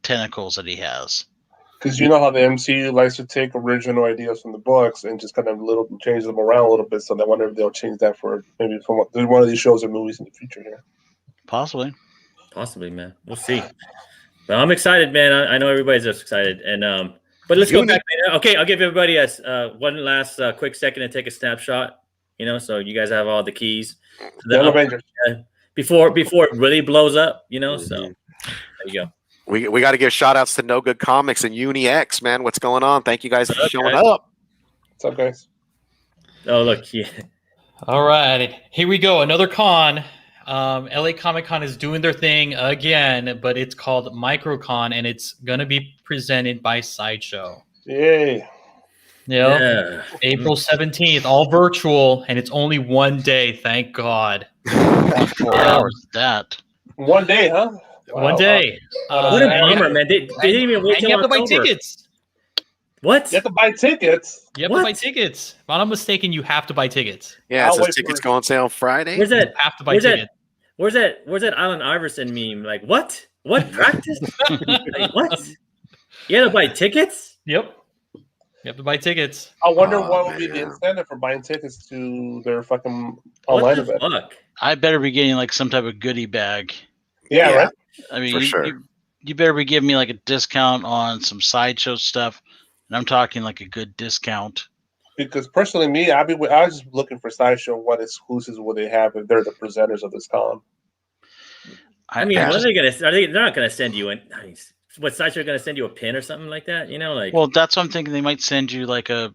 Speaker 3: tentacles that he has.
Speaker 6: Because you know how the MCU likes to take original ideas from the books and just kind of change them around a little bit. So I wonder if they'll change that for maybe from one of these shows or movies in the future here.
Speaker 3: Possibly.
Speaker 2: possibly, man. We'll see. But I'm excited, man. I know everybody's just excited, and but let's go back. Man. Okay, I'll give everybody one last quick second to take a snapshot. So you guys have all the keys.
Speaker 6: The Avengers.
Speaker 2: Before it really blows up. So there you go.
Speaker 5: We got to give shout outs to No Good Comics and UniX, man. What's going on? Thank you guys for showing up.
Speaker 6: What's up, guys?
Speaker 2: Oh, look. Yeah.
Speaker 4: All right, here we go. Another con. LA Comic Con is doing their thing again, but it's called Microcon, and it's going to be presented by Sideshow.
Speaker 6: Yay.
Speaker 2: Yeah.
Speaker 4: April 17th, all virtual, and it's only one day. Thank God.
Speaker 3: 4 hours. That.
Speaker 6: 1 day, huh?
Speaker 4: One day.
Speaker 2: What a bummer, man. They didn't even wait
Speaker 4: And
Speaker 2: till
Speaker 4: you have to buy
Speaker 2: October.
Speaker 4: tickets.
Speaker 2: What?
Speaker 6: You have to buy tickets.
Speaker 4: You have
Speaker 2: What?
Speaker 4: to buy tickets. If I'm not mistaken, you have to buy tickets.
Speaker 5: Yeah, it
Speaker 6: I'll
Speaker 5: says
Speaker 6: wait
Speaker 5: tickets
Speaker 6: for-
Speaker 5: go on sale on Friday.
Speaker 2: Where's that?
Speaker 4: You have to buy
Speaker 2: Where's that?
Speaker 4: tickets.
Speaker 2: Where's that Allen Iverson meme? Like, what? What practice? Like, what? You had to buy tickets?
Speaker 4: Yep. You have to buy tickets.
Speaker 6: I wonder
Speaker 5: Oh,
Speaker 6: what would be the
Speaker 5: man.
Speaker 6: incentive for buying tickets to their fucking
Speaker 2: What
Speaker 6: online
Speaker 2: the
Speaker 6: event.
Speaker 2: fuck?
Speaker 3: I better be getting like some type of goodie bag.
Speaker 6: Yeah,
Speaker 5: Yeah.
Speaker 6: right?
Speaker 3: I mean,
Speaker 5: For sure.
Speaker 3: you better be giving me like a discount on some Sideshow stuff. And I'm talking like a good discount.
Speaker 6: Because personally, me, I was just looking for Sideshow. What exclusives will they have if they're the presenters of this con?
Speaker 2: I mean, what are they gonna? They're not gonna send you an. I mean, what Sideshow gonna send you a pin or something like that? Like.
Speaker 3: Well, that's what I'm thinking. They might send you like a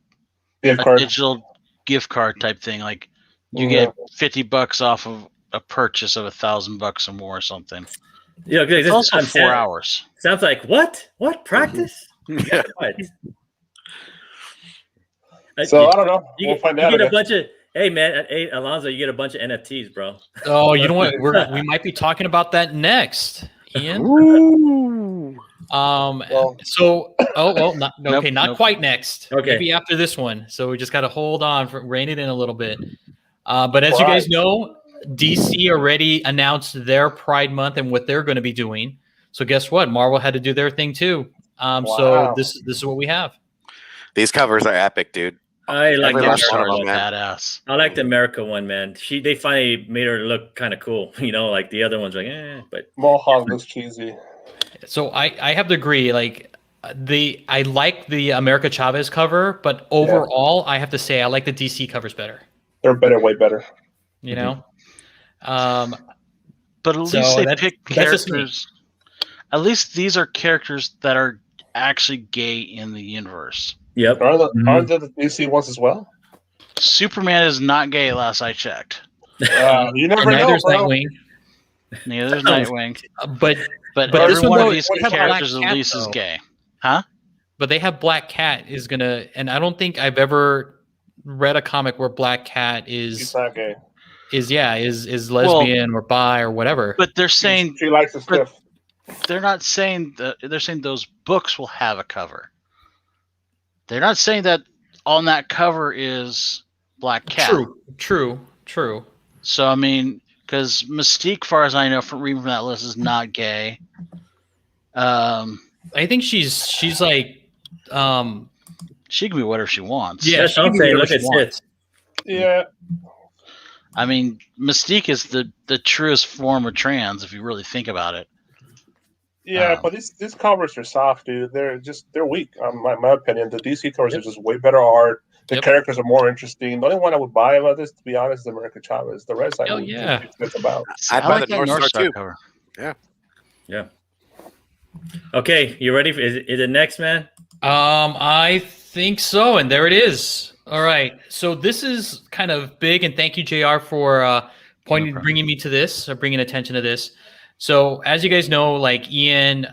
Speaker 6: Gift card.
Speaker 3: digital gift card type thing. Like you
Speaker 6: Yeah.
Speaker 3: get $50 off of a purchase of $1,000 or more or something.
Speaker 2: It's
Speaker 3: It's also 4 hours.
Speaker 2: Sounds like what? What practice?
Speaker 5: Yeah.
Speaker 2: What?
Speaker 6: So I don't know.
Speaker 2: You
Speaker 6: We'll
Speaker 2: get,
Speaker 6: find
Speaker 2: you
Speaker 6: out.
Speaker 2: get
Speaker 6: I
Speaker 2: a
Speaker 6: guess.
Speaker 2: bunch of. Hey man, hey Alonzo, you get a bunch of NFTs, bro.
Speaker 4: Oh, you know what? We might be talking about that next, Ian.
Speaker 5: Ooh.
Speaker 6: Well-
Speaker 4: Not
Speaker 3: Nope.
Speaker 4: quite next.
Speaker 2: Okay.
Speaker 4: Maybe after this one. So we just got to hold on, rein it in a little bit. But as you guys know, DC already announced their Pride Month and what they're going to be doing. So guess what? Marvel had to do their thing too. So
Speaker 6: Wow.
Speaker 4: this is what we have.
Speaker 5: These covers are epic, dude.
Speaker 2: I like
Speaker 5: Every
Speaker 2: the
Speaker 5: last one
Speaker 2: America
Speaker 5: of
Speaker 2: one.
Speaker 5: them, man.
Speaker 3: Badass.
Speaker 2: I like the America one, man. They finally made her look kind of cool. Like the other ones, but
Speaker 6: Mohawk looks cheesy.
Speaker 4: So I have to agree. Like I like the America Chavez cover, but overall, I have to say I like the DC covers better.
Speaker 6: They're better, way better.
Speaker 4: You know.
Speaker 3: But at
Speaker 4: So
Speaker 3: least they
Speaker 4: that's-
Speaker 3: pick
Speaker 4: that's just me.
Speaker 3: characters. At least these are characters that are actually gay in the universe.
Speaker 2: yep.
Speaker 6: Aren't there the DC ones as well?
Speaker 3: Superman is not gay, last I checked.
Speaker 6: You never know,
Speaker 4: Neither's
Speaker 6: bro.
Speaker 4: Nightwing.
Speaker 3: Neither is Nightwing.
Speaker 4: But
Speaker 3: But
Speaker 4: But
Speaker 3: every
Speaker 4: this one,
Speaker 3: one of
Speaker 4: though,
Speaker 3: these
Speaker 4: they have
Speaker 3: characters
Speaker 4: Black
Speaker 3: at
Speaker 4: Cat,
Speaker 3: least is
Speaker 4: though.
Speaker 3: gay.
Speaker 4: but they have Black Cat is gonna, and I don't think I've ever read a comic where Black Cat
Speaker 6: She's
Speaker 4: is
Speaker 6: not gay.
Speaker 4: lesbian or bi or whatever.
Speaker 3: But they're saying
Speaker 6: She likes the
Speaker 3: but-
Speaker 6: stiff.
Speaker 3: they're not saying that they're saying those books will have a cover. They're not saying that on that cover is Black Cat.
Speaker 4: True.
Speaker 3: So I mean, because Mystique, far as I know, from reading from that list, is not gay.
Speaker 4: I think she's like,
Speaker 3: She can be whatever she wants.
Speaker 4: yeah,
Speaker 2: That's
Speaker 4: she
Speaker 2: what
Speaker 4: can
Speaker 2: I'm
Speaker 4: be
Speaker 2: saying.
Speaker 4: whatever
Speaker 2: Look
Speaker 4: she
Speaker 2: at
Speaker 4: wants.
Speaker 2: Sid.
Speaker 6: Yeah.
Speaker 3: I mean, Mystique is the truest form of trans if you really think about it.
Speaker 6: Yeah, but these covers are soft, dude. They're weak. My opinion. The DC covers are just way better art. The characters are more interesting. The only one I would buy about this, to be honest, is America Chavez. The rest, I would it's about.
Speaker 5: I'd buy the North Star too.
Speaker 3: Cover.
Speaker 2: Yeah. Okay, you ready? Is it next, man?
Speaker 4: I think so, and there it is. All right, so this is kind of big, and thank you, JR, for bringing me to this, or bringing attention to this. So, as you guys know, like Ian,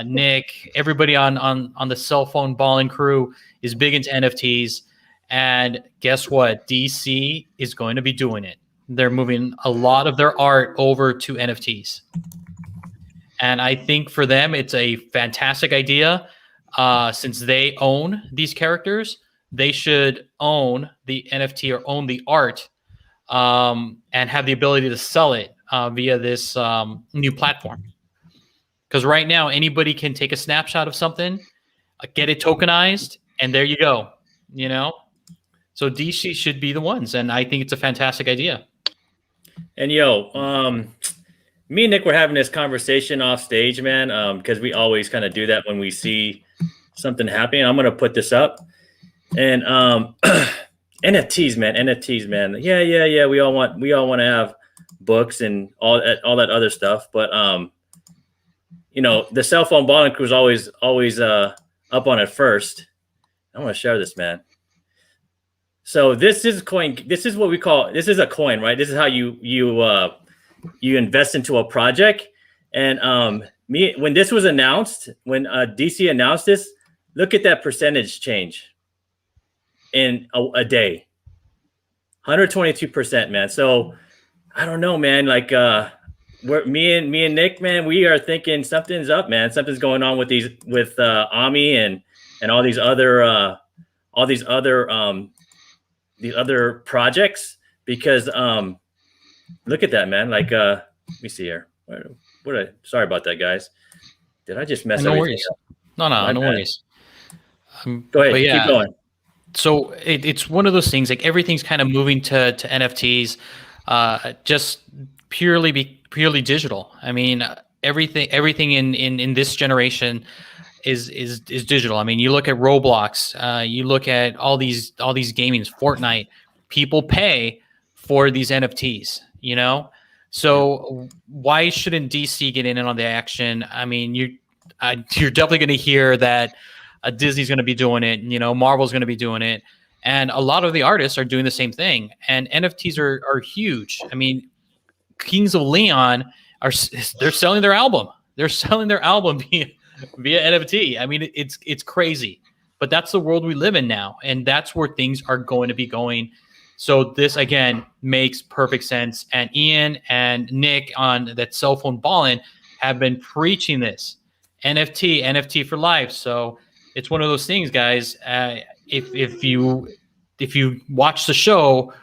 Speaker 4: Nick, everybody on the cell phone balling crew is big into NFTs, and guess what? DC is going to be doing it. They're moving a lot of their art over to NFTs. And I think for them, it's a fantastic idea. Since they own these characters, they should own the NFT or own the art and have the ability to sell it via this new platform. Because right now, anybody can take a snapshot of something, get it tokenized, and there you go. So DC should be the ones, and I think it's a fantastic idea.
Speaker 2: And me and Nick were having this conversation off stage, man, because we always kind of do that when we see something happening. I'm gonna put this up, and NFTs, man. Yeah. We all want to have books and all that other stuff, but the cell phone balling crew is always up on it first. I want to share this, man. So this is coin. This is what we call. This is a coin, right? This is how you invest into a project. And when this was announced, when DC announced this, look at that percentage change in a day. 122%, man. So I don't know, man. Like me and Nick, man, we are thinking something's up, man. Something's going on with Ami and all these other projects, because look at that, man. Like let me see here. Sorry about that, guys. Did I just mess up?
Speaker 4: No worries. No worries.
Speaker 2: Go ahead. Keep going.
Speaker 4: So it's one of those things, like everything's kind of moving to NFTs, just purely digital. I mean, everything in this generation is digital. I mean, you look at Roblox, you look at all these gamings, Fortnite. People pay for these NFTs, So why shouldn't DC get in on the action? I mean, you're definitely going to hear that Disney's going to be doing it. Marvel's going to be doing it, and a lot of the artists are doing the same thing. And NFTs are huge. I mean, Kings of Leon they're selling their album. They're selling their album via NFT. I mean, it's crazy, but that's the world we live in now, and that's where things are going to be going. So this again makes perfect sense. And Ian and Nick on that cell phone ballin' have been preaching this NFT for life. So it's one of those things, guys. If you watch the show,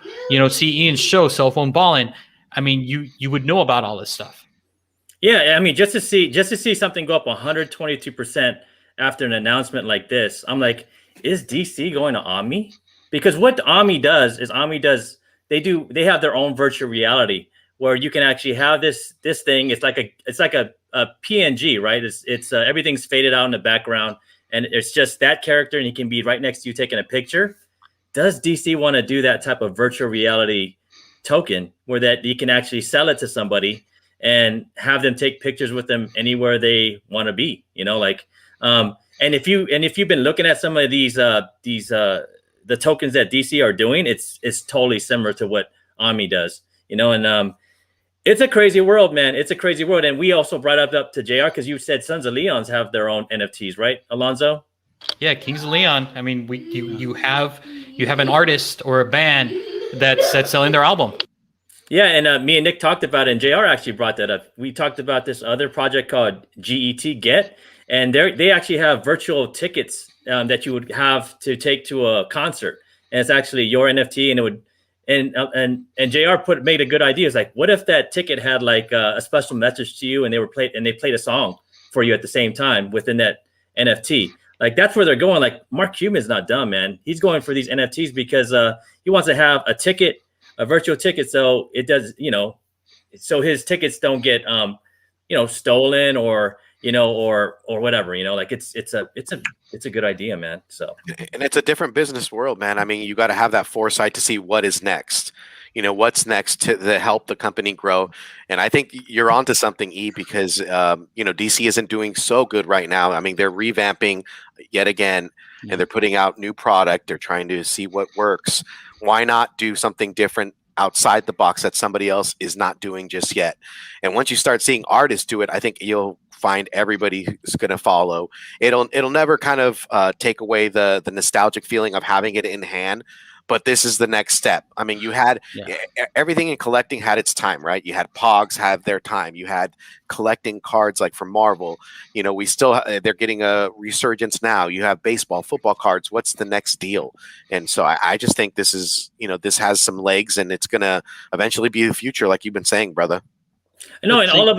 Speaker 4: see Ian's show, Cell Phone Ballin', I mean, you would know about all this stuff.
Speaker 2: Yeah, I mean, just to see something go up 122% after an announcement like this, I'm like, is DC going to Omni? Because what Omni does is they have their own virtual reality where you can actually have this thing. It's like a PNG, right? It's everything's faded out in the background, and it's just that character, and he can be right next to you taking a picture. Does DC want to do that type of virtual reality token where that you can actually sell it to somebody and have them take pictures with them anywhere they want to be? And if you've been looking at some of these the tokens that DC are doing, it's totally similar to what Omni does, and it's a crazy world, man. It's a crazy world. And we also brought up to JR because you said Sons of Leons have their own NFTs, right, Alonzo?
Speaker 4: Yeah, Kings of Leon. I mean, you have an artist or a band that's selling their album.
Speaker 2: Yeah, and me and Nick talked about it, and JR actually brought that up. We talked about this other project called Get, and they actually have virtual tickets that you would have to take to a concert, and it's actually your NFT, and it would. And JR made a good idea. It's like, what if that ticket had like a special message to you, and they played a song for you at the same time within that NFT? Like, that's where they're going. Like, Mark Cuban's not dumb, man. He's going for these NFTs because he wants to have a ticket a virtual ticket, so it does, so his tickets don't get stolen or or whatever, like it's a good idea, man. So,
Speaker 5: and it's a different business world, man. I mean, you got to have that foresight to see what is next. What's next to help the company grow. And I think you're onto something, E, because DC isn't doing so good right now. I mean, they're revamping yet again, and they're putting out new product. They're trying to see what works. Why not do something different outside the box that somebody else is not doing just yet? And once you start seeing artists do it, I think you'll find everybody is going to follow. It'll never kind of take away the nostalgic feeling of having it in hand. But this is the next step. I mean, you had everything in collecting had its time, right? You had Pogs have their time. You had collecting cards like from Marvel. We still they're getting a resurgence now. You have baseball, football cards. What's the next deal? And so I just think this is this has some legs, and it's gonna eventually be the future, like you've been saying, brother.
Speaker 2: No, and all of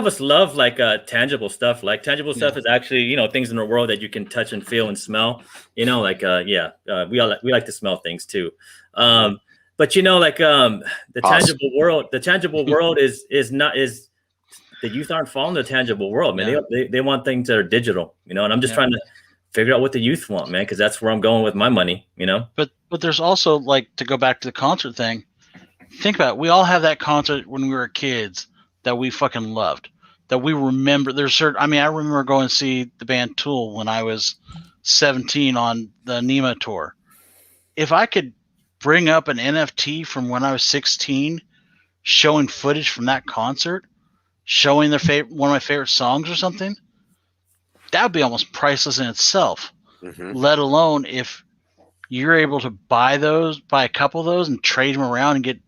Speaker 2: us love like tangible stuff. Like tangible stuff is actually things in the world that you can touch and feel and smell. We like to smell things too. But the tangible world is the youth aren't following the tangible world, man. They want things that are digital, and I'm just trying to figure out what the youth want, man, because that's where I'm going with my money,
Speaker 3: But there's also, like, to go back to the concert thing. Think about it. We all have that concert when we were kids that we fucking loved, that we remember. I remember going to see the band Tool when I was 17 on the NEMA tour. If I could bring up an NFT from when I was 16, showing footage from that concert, showing one of my favorite songs or something, that would be almost priceless in itself.
Speaker 5: Mm-hmm.
Speaker 3: Let alone if you're able to buy a couple of those and trade them around and get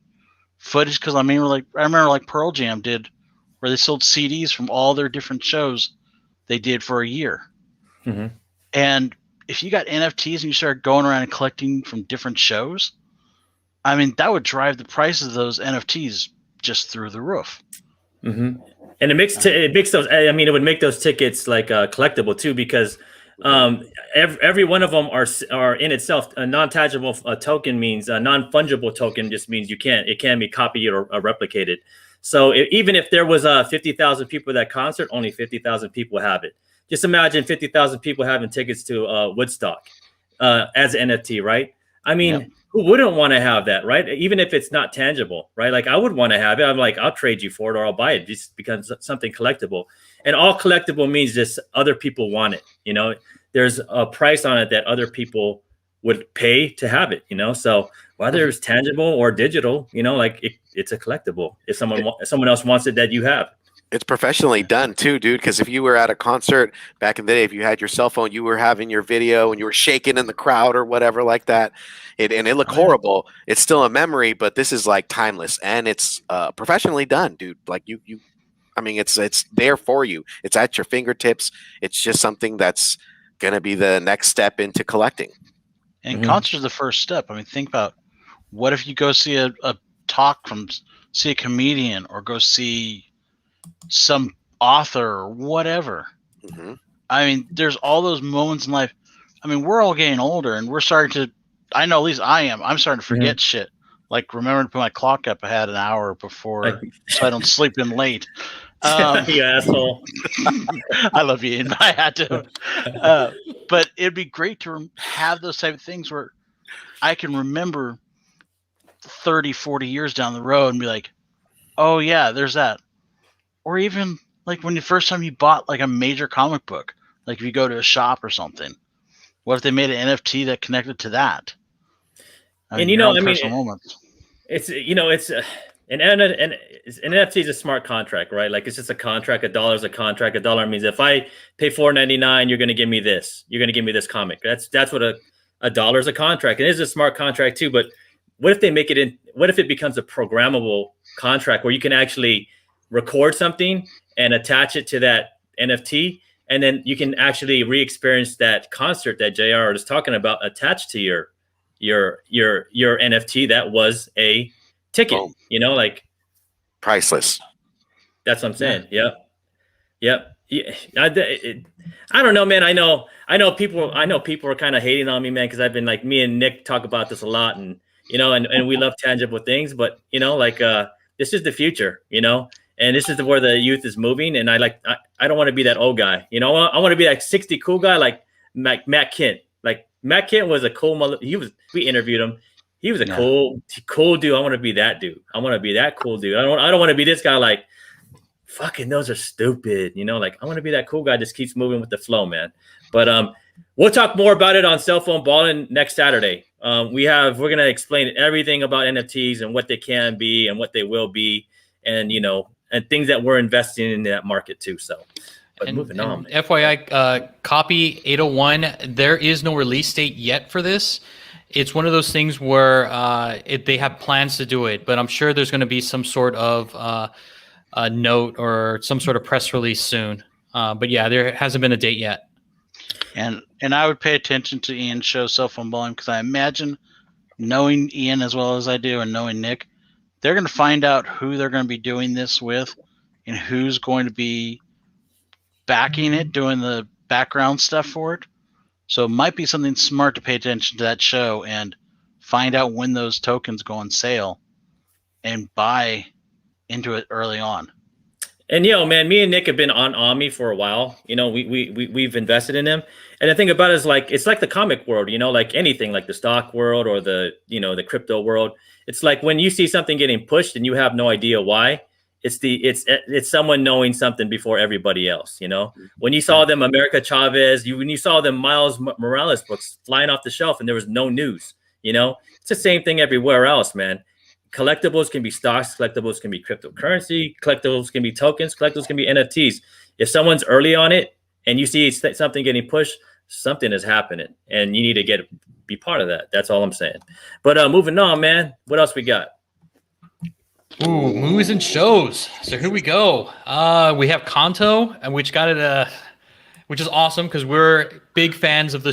Speaker 3: footage. Because I remember like Pearl Jam did, where they sold CDs from all their different shows they did for a year.
Speaker 2: Mm-hmm.
Speaker 3: And if you got NFTs and you started going around and collecting from different shows, I mean, that would drive the prices of those NFTs just through the roof.
Speaker 2: Mm-hmm. And it makes those. I mean, it would make those tickets like collectible too, because every one of them are in itself a non-tangible token. Means a non-fungible token just means it can be copied or replicated. So even if there was 50,000 people at that concert, only 50,000 people have it. Just imagine 50,000 people having tickets to Woodstock as an NFT, right? I mean, who wouldn't want to have that, right? Even if it's not tangible, right? Like I would want to have it. I'm like, I'll trade you for it or I'll buy it just because it's something collectible. And all collectible means just other people want it. There's a price on it that other people would pay to have it. So whether it's tangible or digital, it's a collectible. If someone else wants it that you have.
Speaker 5: It's professionally done too, dude. Because if you were at a concert back in the day, if you had your cell phone, you were having your video and you were shaking in the crowd or whatever like that, and it looked horrible. It's still a memory, but this is like timeless, and it's professionally done, dude. Like I mean, it's there for you. It's at your fingertips. It's just something that's gonna be the next step into collecting.
Speaker 3: And concerts are the first step. I mean, think about what if you go see a talk see a comedian or go see some author or whatever.
Speaker 5: Mm-hmm.
Speaker 3: I mean, there's all those moments in life. I mean, we're all getting older and we're starting to, I know at least I am, I'm starting to forget shit. Like remember to put my clock up ahead an hour before so I don't sleep in late.
Speaker 2: You asshole.
Speaker 3: I love you. And I had to. But it'd be great to have those type of things where I can remember 30, 40 years down the road and be like, oh yeah, there's that. Or even like when the first time you bought like a major comic book, like if you go to a shop or something, what if they made an NFT that connected to that?
Speaker 2: An NFT is a smart contract, right? Like it's just a contract. $1 is a contract. $1 means if I pay $4.99, you're going to give me this. You're going to give me this comic. That's what a dollar is a contract. It is a smart contract too. But what if they make it in? What if it becomes a programmable contract where you can actually record something and attach it to that NFT, and then you can actually re-experience that concert that JR is talking about attached to your NFT that was a ticket. Like
Speaker 5: priceless.
Speaker 2: That's what I'm saying. Yep. I don't know, man. I know people are kind of hating on me, man, because I've been like me and Nick talk about this a lot, and and we love tangible things, but this is the future, and this is where the youth is moving. And I don't want to be that old guy, I want to be that 60 cool guy like Matt Kent. Like Matt Kent was a cool we interviewed him. He was a cool dude. I want to be that dude. I want to be that cool dude. I don't want to be this guy like, fucking those are stupid. Like I want to be that cool guy, just keeps moving with the flow, man. But we'll talk more about it on Cell Phone Ballin' next Saturday. We're gonna explain everything about NFTs and what they can be and what they will be, and and things that we're investing in that market too. So moving on. Man.
Speaker 4: FYI, copy 801. There is no release date yet for this. It's one of those things where they have plans to do it, but I'm sure there's going to be some sort of a note or some sort of press release soon. But yeah, there hasn't been a date yet.
Speaker 3: And I would pay attention to Ian's show, Cell Phone Bowling, because I imagine, knowing Ian as well as I do and knowing Nick, they're going to find out who they're going to be doing this with and who's going to be backing it, doing the background stuff for it. So it might be something smart to pay attention to that show and find out when those tokens go on sale and buy into it early on.
Speaker 2: And man, me and Nick have been on Omni for a while. We've invested in them. And the thing about it is it's like the comic world, like anything, like the stock world or the the crypto world. It's like when you see something getting pushed and you have no idea why, it's someone knowing something before everybody else. When you saw them America Chavez, when you saw them Miles Morales books flying off the shelf and there was no news, it's the same thing everywhere else, man. Collectibles can be stocks, collectibles can be cryptocurrency, collectibles can be tokens, collectibles can be NFTs. If someone's early on it and you see something getting pushed, something is happening and you need to be part of that. That's all I'm saying. But moving on, man, what else we got?
Speaker 4: Ooh, movies and shows. So here we go. We have Kanto, which got it, which is awesome because we're big fans of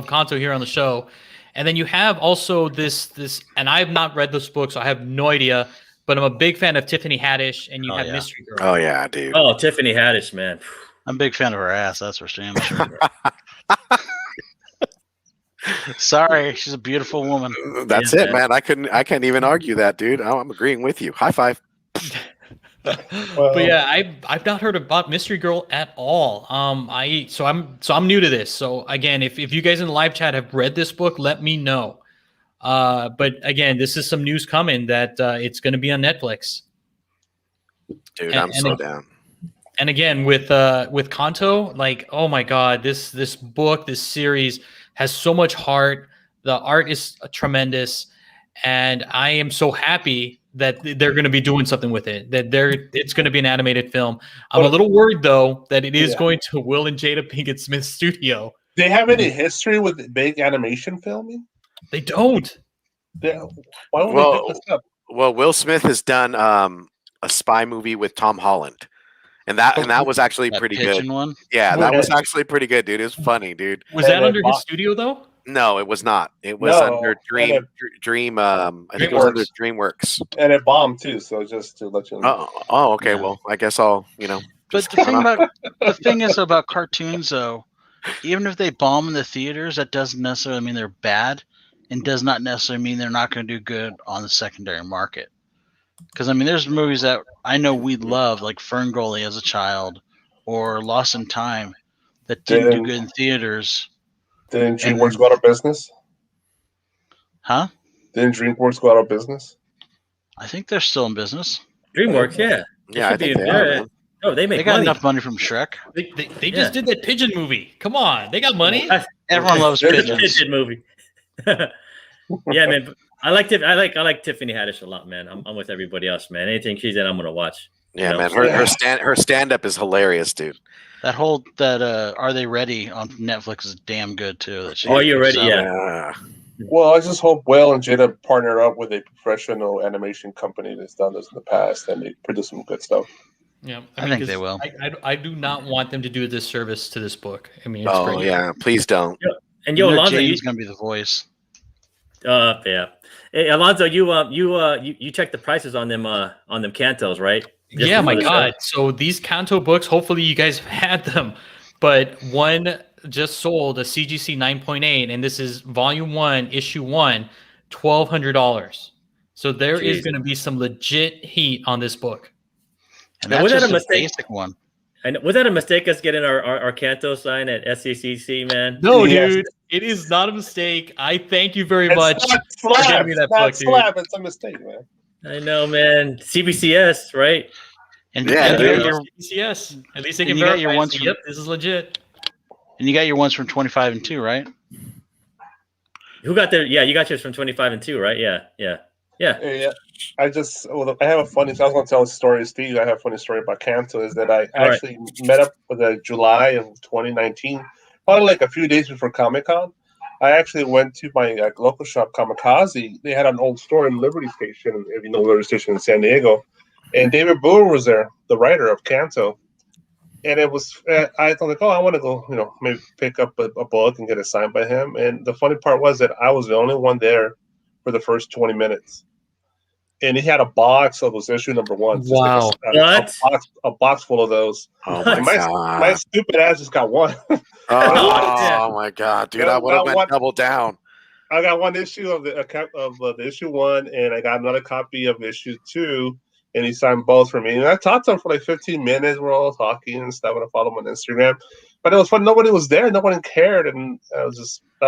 Speaker 4: Kanto here on the show. And then you have also this, and I have not read this book, so I have no idea. But I'm a big fan of Tiffany Haddish, and you have Mystery Girl.
Speaker 5: Oh yeah, dude.
Speaker 2: Oh, Tiffany Haddish, man.
Speaker 3: I'm a big fan of her ass. That's for damn sure. Sorry, she's a beautiful woman.
Speaker 5: That's it, man. I can't even argue that, dude. I'm agreeing with you. High five.
Speaker 4: But yeah, I've not heard about Mystery Girl at all. I'm new to this. So again, if you guys in the live chat have read this book, let me know. But again, this is some news coming that it's going to be on Netflix.
Speaker 5: Dude, I'm so down.
Speaker 4: And again, with Kanto, like, oh my God, this book, this series has so much heart. The art is tremendous, and I am so happy that they're going to be doing something with it. It's going to be an animated film. I'm a little worried though that it is going to Will and Jada Pinkett Smith's studio.
Speaker 6: They have any history with big animation filming?
Speaker 4: They don't.
Speaker 6: Yeah. Why don't they pick this up?
Speaker 5: Well, Will Smith has done a spy movie with Tom Holland. And that was actually pretty good.
Speaker 3: One?
Speaker 5: Yeah, that was actually pretty good, dude. It was funny, dude.
Speaker 4: Was that under his studio though?
Speaker 5: No, it was not. It was under Dream. I think it was under DreamWorks.
Speaker 6: And it bombed too. So just to let you know.
Speaker 5: Oh, okay. Yeah. Well, I guess I'll,
Speaker 3: But the thing is about cartoons, though, even if they bomb in the theaters, that doesn't necessarily mean they're bad, and does not necessarily mean they're not going to do good on the secondary market. Because there's movies that I know we love, like Ferngully as a child, or Lost in Time, that didn't do good in theaters.
Speaker 6: Didn't DreamWorks go out of business?
Speaker 3: Huh?
Speaker 6: Didn't DreamWorks go out of business?
Speaker 3: I think they're still in business.
Speaker 2: DreamWorks, yeah.
Speaker 5: Yeah, I think they are.
Speaker 2: Oh, they
Speaker 3: got enough money from Shrek.
Speaker 4: They just did that pigeon movie. Come on, they got money.
Speaker 3: Everyone loves pigeons.
Speaker 2: Pigeon movie. Yeah, man. I like Tiffany Haddish a lot, man. I'm with everybody else, man. Anything she's in, I'm gonna watch.
Speaker 5: Yeah, man. Her stand up is hilarious, dude.
Speaker 3: That whole Are They Ready on Netflix is damn good too.
Speaker 2: You're ready, yeah.
Speaker 6: Well, I just hope Will and Jada partner up with a professional animation company that's done this in the past, and they produce some good stuff.
Speaker 4: Yeah,
Speaker 3: I think they will.
Speaker 4: I do not want them to do a disservice to this book. It's great.
Speaker 5: Yeah, please don't.
Speaker 2: And Alonzo,
Speaker 3: James going to be the voice.
Speaker 2: Yeah. Hey, Alonzo, you checked the prices on them Kantos, right?
Speaker 4: Yeah, my God. So these Kanto books, hopefully you guys have had them, but one just sold a CGC 9.8, and this is volume 1, issue 1, $1,200. So there is
Speaker 2: Jeez.
Speaker 4: going to be some legit heat on this book.
Speaker 3: And
Speaker 2: Now,
Speaker 3: that's
Speaker 2: was that
Speaker 3: just
Speaker 2: a
Speaker 3: a
Speaker 2: mistake?
Speaker 3: basic one.
Speaker 2: And was that a mistake us getting our Kanto sign at SCCC, man?
Speaker 4: No,
Speaker 6: Yes.
Speaker 4: dude, it is not a mistake. I thank you very
Speaker 6: It's
Speaker 4: much
Speaker 6: not
Speaker 4: for
Speaker 6: slap.
Speaker 4: getting me that
Speaker 6: It's not
Speaker 4: book, dude.
Speaker 6: slap. It's a mistake, man.
Speaker 2: I know, man. CBCS, right?
Speaker 3: And,
Speaker 5: Yeah,
Speaker 3: and you
Speaker 5: dude.
Speaker 3: got your
Speaker 4: Yes, at least they
Speaker 3: And
Speaker 4: can
Speaker 3: you got
Speaker 4: verify.
Speaker 3: your
Speaker 4: and
Speaker 3: ones
Speaker 4: say,
Speaker 3: from-
Speaker 4: yep, this is legit.
Speaker 3: and you got your ones from 25 and 2, right?
Speaker 2: Who got their? Yeah, you got yours from 25 and 2, right? Yeah.
Speaker 6: Yeah. I have a funny. I was going to tell a story, Steve. I have a funny story about Kanto. Is that I
Speaker 2: right.
Speaker 6: actually met up with July of 2019, probably like a few days before Comic-Con. I actually went to my local shop, Kamikaze. They had an old store in Liberty Station, if you know Liberty Station in San Diego. And David Brewer was there, the writer of Kanto. And it was, I thought, like, oh, I want to go, maybe pick up a book and get it signed by him. And the funny part was that I was the only one there for the first 20 minutes. And he had a box of those issue number ones. Just
Speaker 4: Wow.
Speaker 6: a box full of those.
Speaker 5: Oh
Speaker 2: What?
Speaker 5: my
Speaker 6: My
Speaker 5: god.
Speaker 6: stupid ass just got one.
Speaker 5: Oh my god, dude!
Speaker 6: Yeah,
Speaker 5: I would have
Speaker 6: that
Speaker 5: went double down.
Speaker 6: I got one issue of the issue 1, and I got another copy of issue 2, and he signed both for me. And I talked to him for like 15 minutes. We're all talking and stuff, and I followed him on Instagram. But it was fun. Nobody was there. Nobody cared, and that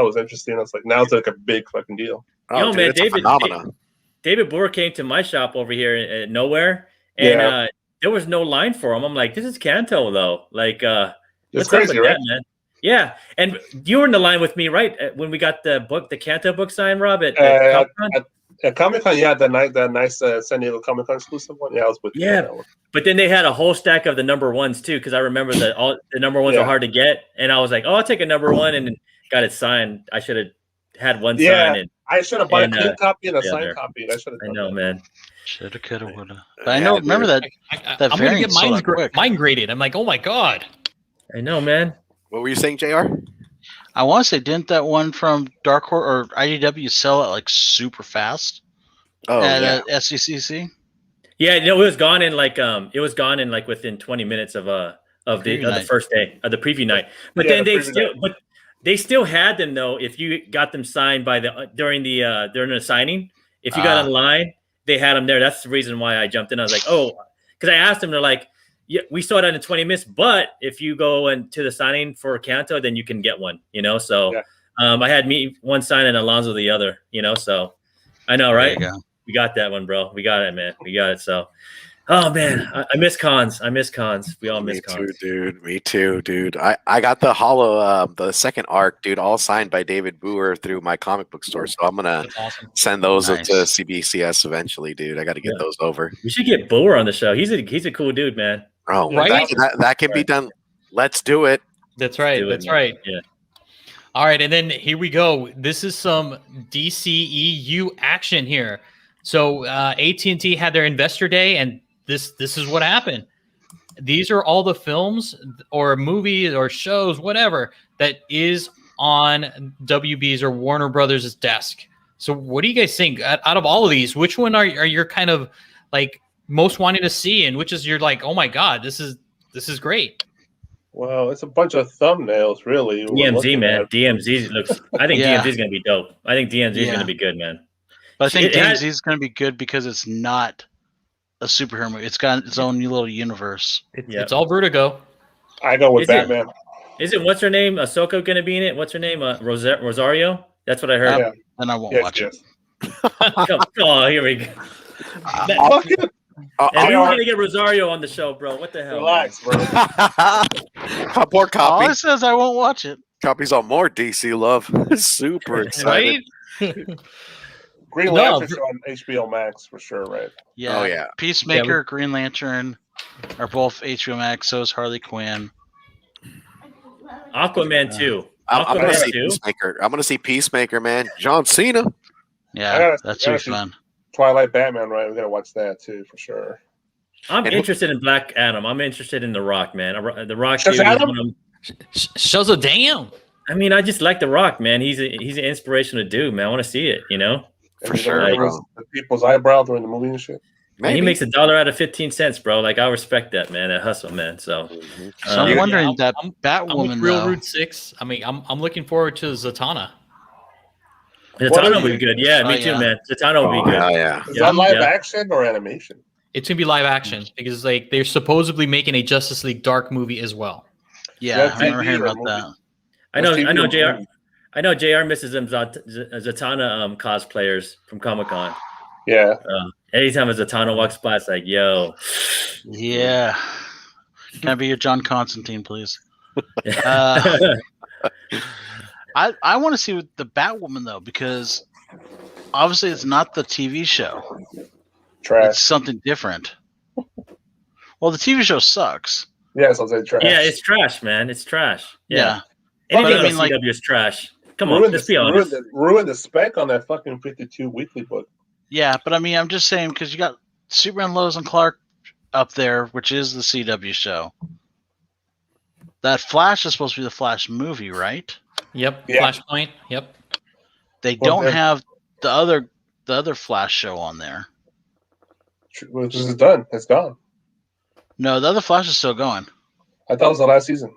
Speaker 6: was interesting. I was like, now it's like a big fucking deal.
Speaker 5: Oh,
Speaker 2: Yo,
Speaker 5: dude,
Speaker 2: man,
Speaker 5: it's a
Speaker 2: David-
Speaker 5: phenomenon.
Speaker 2: David Brewer came to my shop over here at Nowhere, and there was no line for him. I'm like, this is Kanto, though. Like,
Speaker 6: It's
Speaker 2: what's
Speaker 6: crazy,
Speaker 2: up with
Speaker 6: right?
Speaker 2: that, man? Yeah, and you were in the line with me, right? When we got the Kanto book signed, Rob, at Comic-Con?
Speaker 6: At Comic-Con, yeah, that nice San Diego Comic-Con exclusive one. Yeah, I was with you.
Speaker 2: Yeah. But then they had a whole stack of the number ones too, because I remember that all the number ones are hard to get, and I was like, "Oh, I'll take a number one," and got it signed. I should have had one signed. And
Speaker 6: I should have bought a
Speaker 2: and,
Speaker 6: clean copy and a
Speaker 2: yeah,
Speaker 6: signed
Speaker 2: there.
Speaker 6: copy. I should have.
Speaker 2: I know, man.
Speaker 3: Shoulda, coulda, woulda. But I know.
Speaker 5: Yeah,
Speaker 3: Remember
Speaker 5: dude.
Speaker 3: that
Speaker 4: I'm gonna get
Speaker 3: variant sold out quick.
Speaker 4: mine graded. I'm like, oh my god.
Speaker 2: I know, man.
Speaker 5: What were you saying, JR?
Speaker 3: I want to say, didn't that one from Dark Horse or IDW sell it like super fast
Speaker 5: Oh
Speaker 3: at
Speaker 5: yeah.
Speaker 3: SCCC?
Speaker 2: Yeah, no, it was gone in like within 20 minutes of the first day of the preview night. But then they still had them though. If you got them signed by during the signing, if you got online, they had them there. That's the reason why I jumped in. I was like, oh, because I asked them. They're like, yeah, we saw it in 20 minutes, but if you go into the signing for Kanto, then you can get one. So I had me one sign and Alonzo the other. So I know, right?
Speaker 3: There you go.
Speaker 2: We got that one, bro. We got it, man. We got it. So, oh man, I miss cons. We all miss cons.
Speaker 5: Me too, dude. I got the the second arc, dude, all signed by David Brewer through my comic book store. So I'm gonna
Speaker 4: That's awesome.
Speaker 5: send those
Speaker 3: Nice.
Speaker 5: to CBCS eventually, dude. I got to get those over.
Speaker 2: We should get Brewer on the show. He's a cool dude, man.
Speaker 5: Oh,
Speaker 4: Right?
Speaker 5: that can be done. Let's do it.
Speaker 4: That's right.
Speaker 2: Do it,
Speaker 4: That's
Speaker 2: man.
Speaker 4: right.
Speaker 2: Yeah.
Speaker 4: All right, and then here we go. This is some DCEU action here. So AT&T had their investor day, and this is what happened. These are all the films or movies or shows, whatever, that is on WB's or Warner Brothers' desk. So what do you guys think? Out of all of these, which one are you kind of like most wanting to see, and which is you're like, oh my god, this is great?
Speaker 6: Well, it's a bunch of thumbnails, really.
Speaker 2: DMZ, man. DMZ looks. I think
Speaker 3: Yeah.
Speaker 2: DMZ is gonna be dope. I think DMZ is gonna be good, man.
Speaker 3: But I think
Speaker 2: It had-
Speaker 3: DMZ is going to be good because it's not a superhero movie. It's got its own little universe.
Speaker 2: Yeah.
Speaker 4: It's all Vertigo.
Speaker 6: I go with
Speaker 2: Is it?
Speaker 6: Batman.
Speaker 2: Isn't what's her name? Ahsoka gonna be in it? What's her name? Rosario. That's what I heard.
Speaker 6: Yeah.
Speaker 3: And I won't
Speaker 6: Yes,
Speaker 3: watch it.
Speaker 2: Oh, here we go.
Speaker 6: Fuck it.
Speaker 2: And we were gonna get Rosario on the show, bro. What the hell?
Speaker 6: Relax, bro.
Speaker 5: More
Speaker 3: All
Speaker 5: copy.
Speaker 3: it says, I won't watch it.
Speaker 5: Copies on more DC love. Super excited.
Speaker 4: Right?
Speaker 6: Green
Speaker 4: No,
Speaker 6: Lantern's on HBO Max for sure, right?
Speaker 3: Yeah.
Speaker 5: Oh yeah.
Speaker 3: Peacemaker, Green Lantern are both HBO Max. So is Harley Quinn.
Speaker 2: Aquaman 2.
Speaker 5: I'm gonna
Speaker 2: Aquaman
Speaker 5: see
Speaker 2: 2.
Speaker 5: Peacemaker. I'm gonna see Peacemaker, man. John Cena.
Speaker 3: Yeah, that's
Speaker 6: gotta
Speaker 3: really
Speaker 6: see-
Speaker 3: fun.
Speaker 6: Twilight Batman, right? We gotta watch that too for sure.
Speaker 2: I'm
Speaker 5: And-
Speaker 2: interested in Black Adam. I'm interested in The Rock, man. The Rock.
Speaker 6: Shazam?
Speaker 2: dude is one of them-
Speaker 4: Shazam!
Speaker 2: I mean, I just like The Rock, man. He's an inspirational dude, man. I want to see it,
Speaker 5: For
Speaker 6: And
Speaker 5: sure,
Speaker 6: like,
Speaker 5: bro.
Speaker 6: the people's eyebrow during the movie and shit.
Speaker 2: And he
Speaker 5: Maybe.
Speaker 2: makes $1 out of 15 cents, bro. Like, I respect that, man. That hustle, man. So,
Speaker 5: Mhm.
Speaker 3: So I'm
Speaker 2: Yeah,
Speaker 3: wondering that
Speaker 4: I'm with
Speaker 3: Batwoman,
Speaker 4: Real
Speaker 3: though.
Speaker 4: Route 6. I mean, I'm looking forward to Zatanna.
Speaker 2: Zatanna would be good. Yeah,
Speaker 3: Oh,
Speaker 2: me too,
Speaker 3: yeah.
Speaker 2: man. Zatanna would be good.
Speaker 5: hell yeah.
Speaker 6: Is
Speaker 2: Yeah,
Speaker 6: that live
Speaker 2: yeah.
Speaker 6: action or animation?
Speaker 4: It's gonna be live action because like they're supposedly making a Justice League Dark movie as well.
Speaker 3: Yeah,
Speaker 6: That
Speaker 3: I remember
Speaker 6: TV
Speaker 3: hearing
Speaker 6: or
Speaker 3: about
Speaker 6: movie?
Speaker 3: that.
Speaker 2: I know,
Speaker 6: That's TV or
Speaker 2: Jr.
Speaker 6: movie?
Speaker 2: I know Jr. misses them Zatanna cosplayers from Comic Con.
Speaker 6: Yeah.
Speaker 2: Anytime a Zatanna walks by, it's like, yo.
Speaker 3: Yeah. Can I be your John Constantine, please? Uh, I want to see with the Batwoman though, because obviously it's not the TV show. It's
Speaker 6: Trash.
Speaker 3: something different. Well, the TV show sucks.
Speaker 6: Yes, I'll say trash.
Speaker 2: Yeah, it's trash, man. It's trash.
Speaker 3: Yeah.
Speaker 2: Anything
Speaker 3: But I
Speaker 2: on
Speaker 3: mean, like-
Speaker 2: CW is trash. Come on,
Speaker 6: Ruined
Speaker 2: let's
Speaker 6: the,
Speaker 2: be honest.
Speaker 6: ruined the spec on that fucking 52 weekly book.
Speaker 3: Yeah, but I mean, I'm just saying because you got Superman, Lois, and Clark up there, which is the CW show. That Flash is supposed to be the Flash movie, right?
Speaker 4: Yep.
Speaker 6: Yeah.
Speaker 4: Flashpoint. Yep.
Speaker 3: They
Speaker 6: Well,
Speaker 3: don't
Speaker 6: then-
Speaker 3: have the other Flash show on there.
Speaker 6: This is done. It's gone.
Speaker 3: No, the other Flash is still going.
Speaker 6: I thought it was the last season.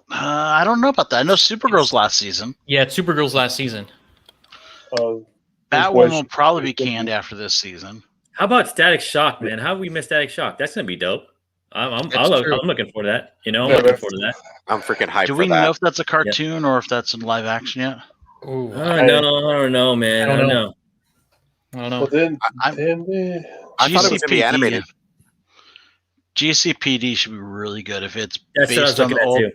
Speaker 3: I don't know about that. I know Supergirl's last season.
Speaker 4: Yeah, it's Supergirl's last season.
Speaker 3: Batwoman will probably be canned after this season.
Speaker 2: How about Static Shock, man? How have we missed Static Shock? That's gonna be dope. I'm
Speaker 4: true.
Speaker 2: looking for that. You know, I'm
Speaker 6: Yeah,
Speaker 2: looking
Speaker 6: that's-
Speaker 2: forward to that.
Speaker 5: I'm freaking hyped
Speaker 3: Do
Speaker 5: for
Speaker 3: we
Speaker 5: that.
Speaker 3: know if that's a cartoon or if that's in live action yet?
Speaker 4: Ooh,
Speaker 2: I don't know, man. I don't know.
Speaker 4: I don't know.
Speaker 6: Well, then,
Speaker 3: I'm-
Speaker 5: I thought it was gonna be animated.
Speaker 3: GCPD should be really good if it's
Speaker 2: That's what I was
Speaker 3: based on
Speaker 2: looking
Speaker 3: the
Speaker 2: at
Speaker 3: old.
Speaker 2: too.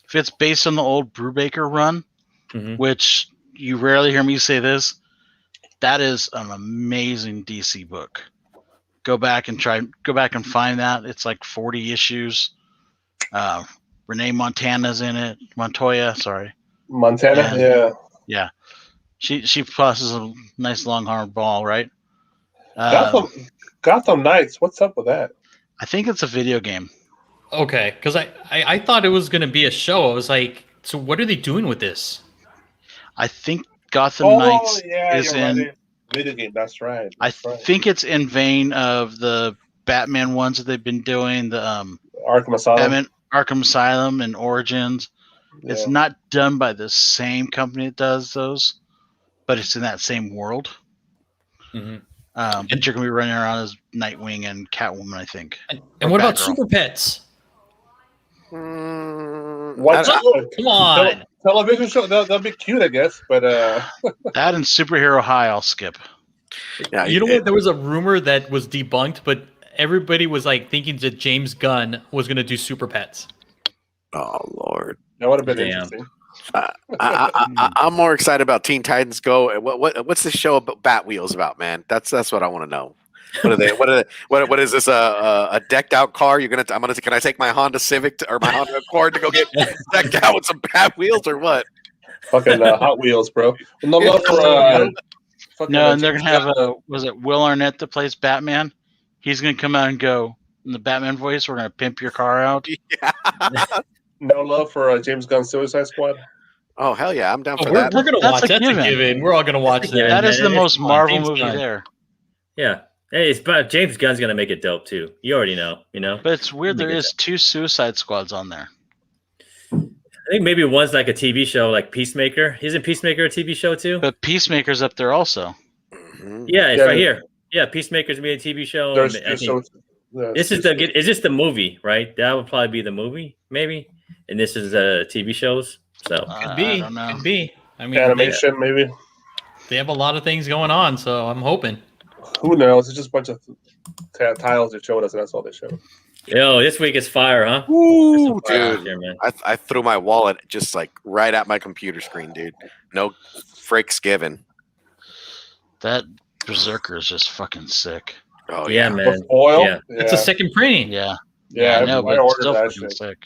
Speaker 3: If it's based on the old Brubaker run,
Speaker 2: Mhm.
Speaker 3: which you rarely hear me say this, that is an amazing DC book. Go back and find that. It's like 40 issues. Renee Montana's in it. Montoya, sorry.
Speaker 6: Montana,
Speaker 3: Yeah.
Speaker 6: yeah.
Speaker 3: She passes a nice long hard ball, right? Um,
Speaker 6: Gotham Knights. What's up with that?
Speaker 3: I think it's a video game.
Speaker 4: Okay, because I thought it was gonna be a show. I was like, so what are they doing with this?
Speaker 3: I think Gotham Knights
Speaker 6: yeah,
Speaker 3: is
Speaker 6: you're
Speaker 3: in.
Speaker 6: right. Video game. That's right.
Speaker 3: I
Speaker 6: That's right.
Speaker 3: think it's in vein of the Batman ones that they've been doing. The
Speaker 6: Arkham Asylum.
Speaker 3: Batman Arkham Asylum and Origins. It's
Speaker 6: Yeah.
Speaker 3: not done by the same company that does those, but it's in that same world.
Speaker 4: Mhm.
Speaker 3: But you're gonna be running around as Nightwing and Catwoman, I think.
Speaker 4: And
Speaker 3: Or
Speaker 4: what about
Speaker 3: Batgirl.
Speaker 4: Super Pets?
Speaker 6: What's
Speaker 5: I-
Speaker 6: up?
Speaker 4: Come on.
Speaker 6: Television show? That'll be cute, I guess. But
Speaker 3: That and Superhero High, I'll skip.
Speaker 5: Yeah,
Speaker 4: You know what? There was a rumor that was debunked, but everybody was like thinking that James Gunn was going to do Super Pets.
Speaker 5: Oh Lord.
Speaker 6: that would have been
Speaker 2: Damn.
Speaker 6: interesting.
Speaker 5: I'm more excited about Teen Titans Go. What's this show about Bat Wheels about, man? That's what I want to know. What are they? What is this? A decked out car? Can I take my Honda Civic or my Honda Accord to go get decked out with some Bat Wheels or what?
Speaker 6: Fucking Hot Wheels, bro. No love for fucking
Speaker 3: No, and they're gonna have was it Will Arnett that plays Batman? He's gonna come out and go in the Batman voice. We're gonna pimp your car out.
Speaker 6: no love for James Gunn's Suicide Squad.
Speaker 5: Oh hell yeah, I'm down for
Speaker 4: We're
Speaker 5: that.
Speaker 4: going to
Speaker 3: That's
Speaker 4: watch.
Speaker 3: a
Speaker 4: That's a
Speaker 3: given.
Speaker 4: given. We're all going to watch
Speaker 2: Yeah,
Speaker 4: that.
Speaker 3: That is
Speaker 2: man,
Speaker 3: the
Speaker 2: it's
Speaker 3: most
Speaker 2: fun.
Speaker 3: Marvel
Speaker 4: James
Speaker 3: movie
Speaker 4: Gunn.
Speaker 3: there.
Speaker 2: Yeah. Hey, but James Gunn's gonna make it dope too. You already know. You know.
Speaker 3: But it's weird. There
Speaker 2: Make it
Speaker 3: is 2 Suicide Squads on there.
Speaker 2: I think maybe one's like a TV show, like Peacemaker. Isn't Peacemaker a TV show too?
Speaker 3: But Peacemaker's up there also.
Speaker 5: Mhm.
Speaker 2: Yeah, it's
Speaker 6: Yeah,
Speaker 2: right here. Yeah, Peacemaker's be a TV show.
Speaker 6: There's
Speaker 2: I think-
Speaker 6: this
Speaker 2: is this the movie, right? That would probably be the movie, maybe. And this is TV shows. So
Speaker 4: Could be.
Speaker 3: I don't know.
Speaker 4: Could be. I mean,
Speaker 6: animation, maybe.
Speaker 4: they have a lot of things going on, so I'm hoping.
Speaker 6: Who knows? It's just a bunch of tiles they showed us, and that's all they showed.
Speaker 2: yo, this week is fire, huh?
Speaker 5: Ooh,
Speaker 2: Fire out
Speaker 5: dude.
Speaker 2: here, man.
Speaker 5: I threw my wallet just like right at my computer screen, dude. No freaks given.
Speaker 3: That Berserker is just fucking sick.
Speaker 5: Oh
Speaker 2: Yeah,
Speaker 5: yeah.
Speaker 2: man.
Speaker 6: With oil?
Speaker 2: Yeah.
Speaker 4: It's a second printing.
Speaker 3: Yeah.
Speaker 6: Yeah,
Speaker 3: I know, but
Speaker 6: I
Speaker 3: it's
Speaker 6: ordered
Speaker 3: still
Speaker 6: that
Speaker 3: fucking
Speaker 6: shit.
Speaker 3: sick.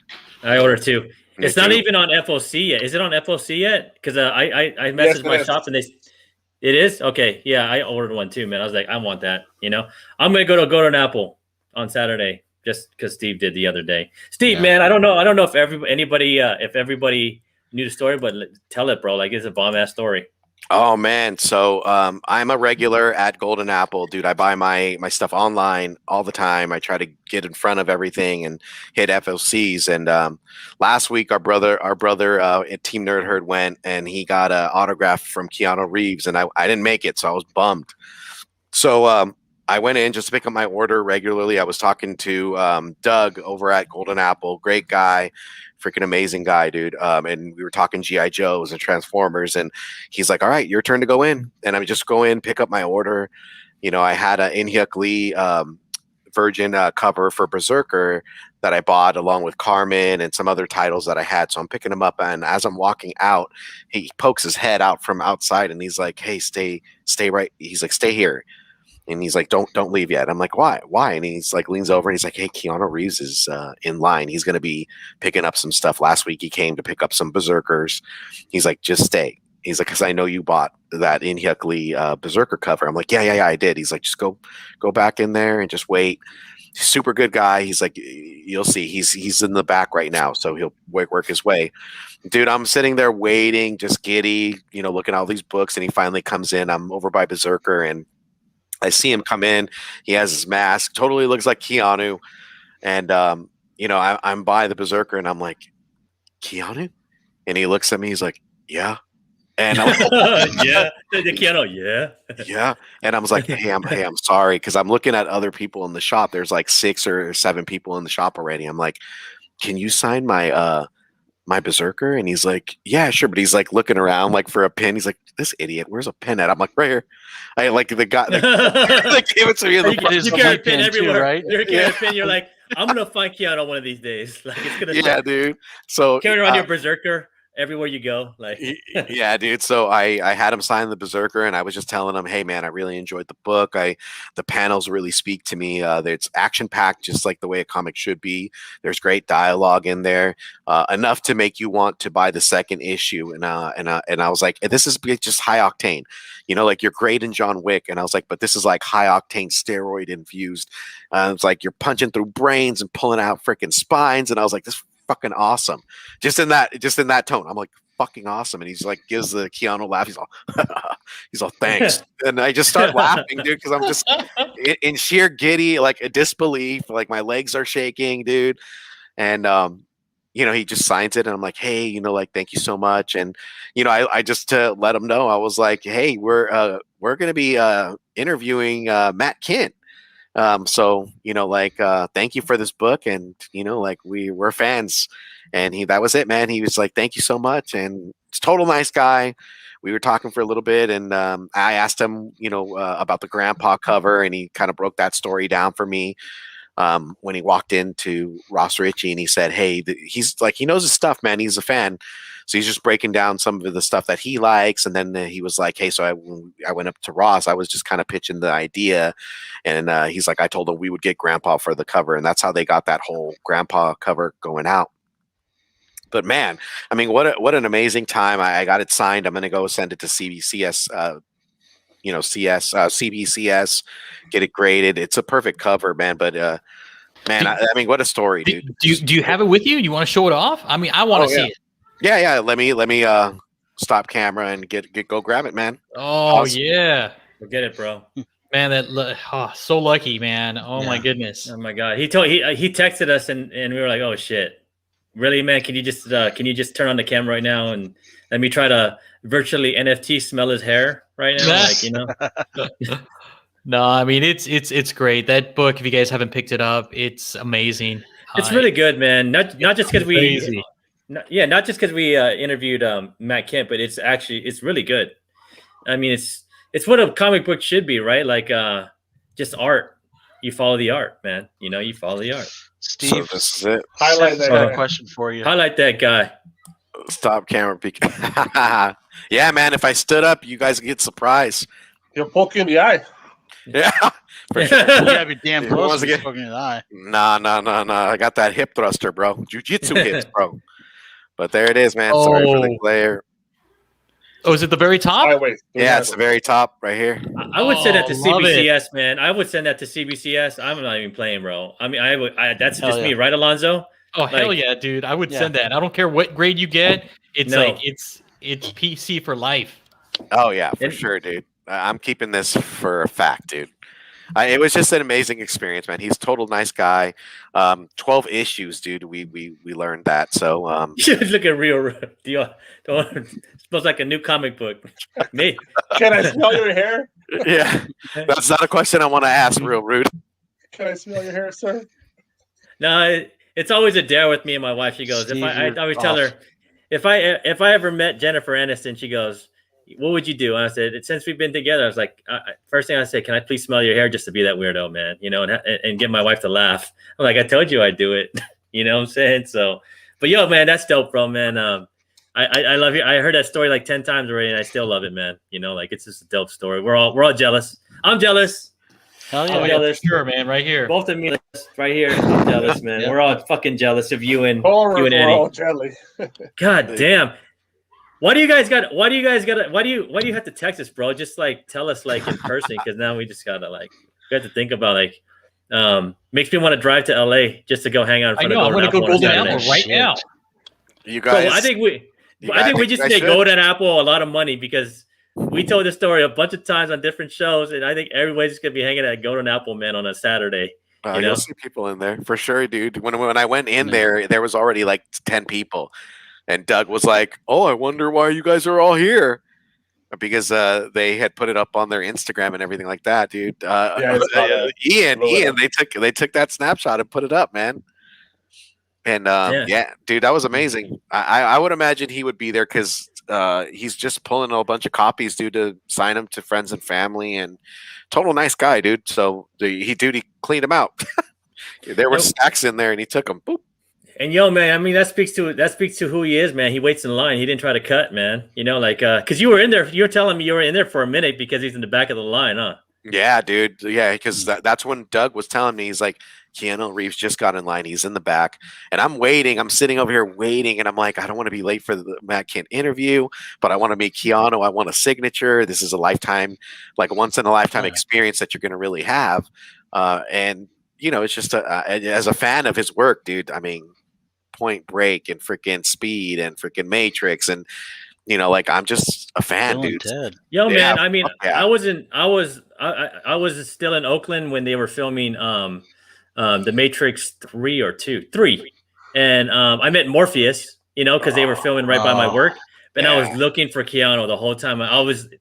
Speaker 2: I ordered two.
Speaker 5: Me
Speaker 2: It's not
Speaker 5: too.
Speaker 2: even on FOC yet. Is it on FOC yet? Because I messaged
Speaker 6: it
Speaker 2: my
Speaker 6: is.
Speaker 2: shop and it is okay. Yeah, I ordered one too, man. I was like, I want that. You know, I'm gonna go to an Apple on Saturday just because Steve did the other day. Steve,
Speaker 3: Yeah.
Speaker 2: man, I don't know if everybody knew the story, but tell it, bro. Like it's a bomb ass story.
Speaker 5: Oh man, so I'm a regular at Golden Apple, dude. I buy my stuff online all the time. I try to get in front of everything and hit FLCs. And last week, our brother at Team Nerd Herd went and he got an autograph from Keanu Reeves, and I didn't make it, so I was bummed. So I went in just to pick up my order regularly. I was talking to Doug over at Golden Apple, great guy. Freaking amazing guy, dude. And we were talking GI Joes and Transformers, and he's like, "All right, your turn to go in." And I would just go in, pick up my order. You know, I had a In-Hyuk Lee Virgin cover for Berserker that I bought along with Carmen and some other titles that I had. So I'm picking them up, and as I'm walking out, he pokes his head out from outside, and he's like, "Hey, stay right." He's like, "Stay here." And he's like, don't leave yet. I'm like, why? And he's like, leans over and he's like, hey, Keanu Reeves is in line. He's going to be picking up some stuff. Last week he came to pick up some Berserkers. He's like, just stay. He's like, because I know you bought that In-Hyuk Lee Berserker cover. I'm like, yeah, I did. He's like, just go back in there and just wait. Super good guy. He's like, you'll see. He's in the back right now, so he'll work his way. Dude, I'm sitting there waiting, just giddy, you know, looking at all these books, and he finally comes in. I'm over by Berserker, and I see him come in. He has his mask. Totally looks like Keanu. And, you know, I'm by the Berserker, and I'm like, Keanu? And he looks at me. He's like, yeah. And I'm like,
Speaker 2: yeah. The Keanu, yeah.
Speaker 5: yeah. And I was like, hey, I'm sorry. Because I'm looking at other people in the shop. There's like 6 or 7 people in the shop already. I'm like, can you sign my Berserker? And he's like, yeah, sure. But he's like looking around like for a pen. He's like, this idiot, where's a pen at? I'm like, right here. I like the guy that gave it to me in the
Speaker 2: you carry a pen everywhere,
Speaker 3: too, right?
Speaker 2: You're carrying a pen. You're like, I'm gonna find Keanu one of these days. Like it's gonna.
Speaker 5: Yeah, dude. So
Speaker 2: carrying around your Berserker everywhere you go. Like,
Speaker 5: yeah, dude. So I had him sign the Berserker, and I was just telling him, hey, man, I really enjoyed the book. The panels really speak to me. It's action packed, just like the way a comic should be. There's great dialogue in there, enough to make you want to buy the second issue. And I was like, this is just high octane. You know, like you're great in John Wick, and I was like, but this is like high octane steroid infused. It's like you're punching through brains and pulling out freaking spines, and I was like, this fucking awesome. Just in that tone, I'm like, fucking awesome. And he's like, gives the Keanu laugh. He's all thanks. And I just start laughing, dude, because I'm just in sheer giddy, like a disbelief. Like my legs are shaking, dude. And you know, he just signs it, and I'm like, hey, you know, like, thank you so much. And you know, I just to let him know, I was like, hey, we're gonna be interviewing Matt Kent. So, you know, like, thank you for this book, and you know, like we're fans. And that was it, man. He was like, thank you so much. And it's total nice guy. We were talking for a little bit, and I asked him, you know, about the grandpa cover, and he kind of broke that story down for me. When he walked into Ross Ritchie, and he said, hey, he's like, he knows his stuff, man. He's a fan. So he's just breaking down some of the stuff that he likes. And then he was like, hey, so I went up to Ross. I was just kind of pitching the idea. And he's like, I told him we would get grandpa for the cover. And that's how they got that whole grandpa cover going out. But man, I mean, what an amazing time. I got it signed. I'm going to go send it to CBCS, you know, CBCS, get it graded. It's a perfect cover, man. But man, I mean, what a story, dude.
Speaker 4: Do you have it with you? You want to show it off? I mean, I want to see it.
Speaker 5: Yeah. Let me stop camera and go grab it, man.
Speaker 4: Oh,
Speaker 5: Awesome.
Speaker 4: Yeah.
Speaker 2: Go get it, bro.
Speaker 4: Man, so lucky, man. Oh my goodness.
Speaker 2: Oh my god. He texted us, and we were like, oh shit. Really, man? Can you just turn on the camera right now and let me try to virtually NFT smell his hair right now? Like, you know.
Speaker 4: No, I mean it's great. That book, if you guys haven't picked it up, it's amazing.
Speaker 2: It's really good, man. Not just because we interviewed Matt Kent, but it's really good. I mean, it's what a comic book should be, right? Like just art. You follow the art, man. You know, you follow the art.
Speaker 3: Steve,
Speaker 5: so this is it.
Speaker 6: Highlight that
Speaker 3: got a question for you.
Speaker 2: Highlight that guy.
Speaker 5: Stop camera. Yeah, man. If I stood up, you guys get surprised.
Speaker 6: You'll poke you in the eye.
Speaker 5: Yeah, for sure.
Speaker 3: You gotta be damn
Speaker 5: Dude,
Speaker 3: close
Speaker 5: once
Speaker 3: to
Speaker 5: again-
Speaker 3: poking an eye.
Speaker 5: Nah. I got that hip thruster, bro. Jiu-jitsu hits, bro. But there it is, man. Sorry for the glare.
Speaker 4: Oh, is it the very top?
Speaker 6: All right, wait.
Speaker 5: Yeah, it's the very top right here.
Speaker 2: I would send that to
Speaker 4: love
Speaker 2: CBCS, man. I would send that to CBCS. I'm not even playing, bro. I mean, that's
Speaker 3: Hell
Speaker 2: just
Speaker 3: yeah.
Speaker 2: me, right, Alonzo?
Speaker 4: Oh hell
Speaker 2: Like-
Speaker 4: yeah, dude! I would
Speaker 3: Yeah.
Speaker 4: send that. I don't care what grade you get. It's
Speaker 2: No.
Speaker 4: like it's PC for life.
Speaker 5: Oh yeah, for
Speaker 2: And-
Speaker 5: sure, dude. I'm keeping this for a fact, dude. It was just an amazing experience, man. He's a total nice guy. 12 issues, dude. We learned that. So
Speaker 2: You look at real. It smells like a new comic book. Me.
Speaker 6: Can I smell your hair?
Speaker 5: yeah, that's not a question I want to ask. Real rude.
Speaker 6: Can I smell your hair, sir?
Speaker 2: No, it's always a dare with me and my wife. She goes,
Speaker 3: Steve,
Speaker 2: I
Speaker 3: you're
Speaker 2: always tell her,
Speaker 3: off.
Speaker 2: if I ever met Jennifer Aniston, she goes, what would you do? And I said, since we've been together, I was like, first thing I said, can I please smell your hair just to be that weirdo, man? You know, and get my wife to laugh. I'm like, I told you I'd do it. You know what I'm saying? So, but yo, man, that's dope, bro, man. I love you. I heard that story like 10 times already, and I still love it, man. You know, like it's just a dope story. We're all jealous. I'm jealous.
Speaker 3: Hell
Speaker 4: Oh,
Speaker 3: yeah.
Speaker 4: yeah, for sure, man. Right here.
Speaker 2: Both of me right here. I'm jealous, man.
Speaker 3: Yeah.
Speaker 2: We're all fucking jealous of you and
Speaker 6: Or
Speaker 2: you and
Speaker 6: we're
Speaker 2: Eddie.
Speaker 6: all jelly.
Speaker 2: God damn. Why do you guys got? Why do you have to text us, bro? Just like tell us like in person, because now we just gotta like we have to think about like makes me want to drive to LA just to go hang out in
Speaker 4: I
Speaker 2: front
Speaker 4: know. I
Speaker 2: of
Speaker 4: want to go
Speaker 2: Golden
Speaker 4: Golden
Speaker 2: Apple on
Speaker 4: Apple
Speaker 2: Saturday.
Speaker 4: right
Speaker 3: Shit.
Speaker 4: now.
Speaker 5: You
Speaker 2: So
Speaker 5: guys.
Speaker 2: I think we just
Speaker 5: guys
Speaker 2: pay
Speaker 5: should.
Speaker 2: Golden Apple a lot of money because we told this story a bunch of times on different shows, and I think everybody's just gonna be hanging at Golden Apple, man, on a Saturday. You know?
Speaker 5: You'll see people in there for sure, dude. When I went in
Speaker 3: Yeah.
Speaker 5: there was already like 10 people, and Doug was like, "Oh, I wonder why you guys are all here," because they had put it up on their Instagram and everything like that, dude.
Speaker 6: Yeah, I saw that.
Speaker 5: Ian,
Speaker 6: Blew it up.
Speaker 5: they took that snapshot and put it up, man. And yeah, dude, that was amazing. I would imagine he would be there because he's just pulling a bunch of copies, dude, to sign them to friends and family, and total nice guy, dude. So he cleaned them out. There were
Speaker 2: Yep.
Speaker 5: stacks in there, and he took them. Boop.
Speaker 2: And yo, man, I mean that speaks to who he is, man. He waits in line. He didn't try to cut, man. You know, like because you were in there. You were telling me you were in there for a minute because he's in the back of the line, huh?
Speaker 5: Yeah, dude. Yeah, because that's when Doug was telling me, he's like, Keanu Reeves just got in line. He's in the back. And I'm waiting. I'm sitting over here waiting. And I'm like, I don't want to be late for the Matt Kent interview, but I want to meet Keanu. I want a signature. This is a lifetime, like once in a lifetime
Speaker 3: Right.
Speaker 5: experience that you're going to really have. And, you know, it's just as a fan of his work, dude, I mean, Point Break and freaking Speed and freaking Matrix. And, you know, like I'm just a fan,
Speaker 3: Bill and
Speaker 5: dude.
Speaker 3: Ted.
Speaker 2: Yo,
Speaker 5: Yeah,
Speaker 2: man. I mean,
Speaker 5: fuck yeah.
Speaker 2: I was still in Oakland when they were filming the Matrix 3 or 2, 3, and I met Morpheus, you know, because they were filming right by my work. And I
Speaker 5: yeah.
Speaker 2: was looking for Keanu the whole time.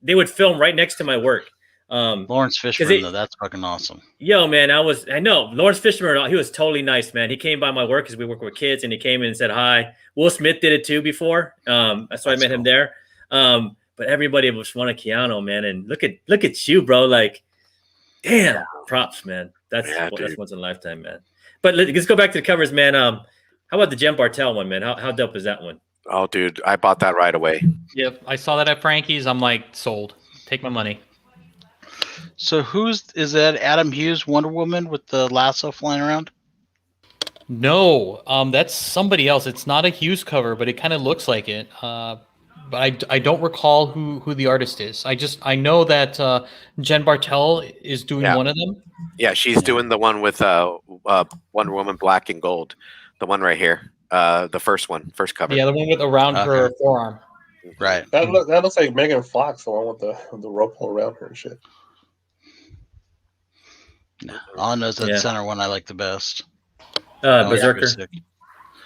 Speaker 2: They would film right next to my work.
Speaker 3: Lawrence Fishburne, though, that's fucking awesome.
Speaker 2: Yo, man, I know Lawrence Fishburne. He was totally nice, man. He came by my work because we work with kids, and he came in and said hi. Will Smith did it too before, so I met him there. But everybody just wanted Keanu, man. And look at you, bro. Like, damn, props, man. That's once in a lifetime, man. But let's go back to the covers, man. How about the Jen Bartel one, man? How dope is that one?
Speaker 5: Oh, dude, I bought that right away.
Speaker 4: Yep, I saw that at Frankie's. I'm like, sold. Take my money.
Speaker 3: So is that Adam Hughes Wonder Woman with the lasso flying around?
Speaker 4: No, that's somebody else. It's not a Hughes cover, but it kind of looks like it. But I don't recall who the artist is. I know that Jen Bartel is doing one of them.
Speaker 5: Yeah, she's doing the one with Wonder Woman Black and Gold, the one right here, the first cover.
Speaker 4: Yeah, the one with around her forearm.
Speaker 3: Right.
Speaker 6: That looks like Megan Fox, the one with the rope around her and shit.
Speaker 3: No, all I know is that center one I like the best.
Speaker 2: Berserker.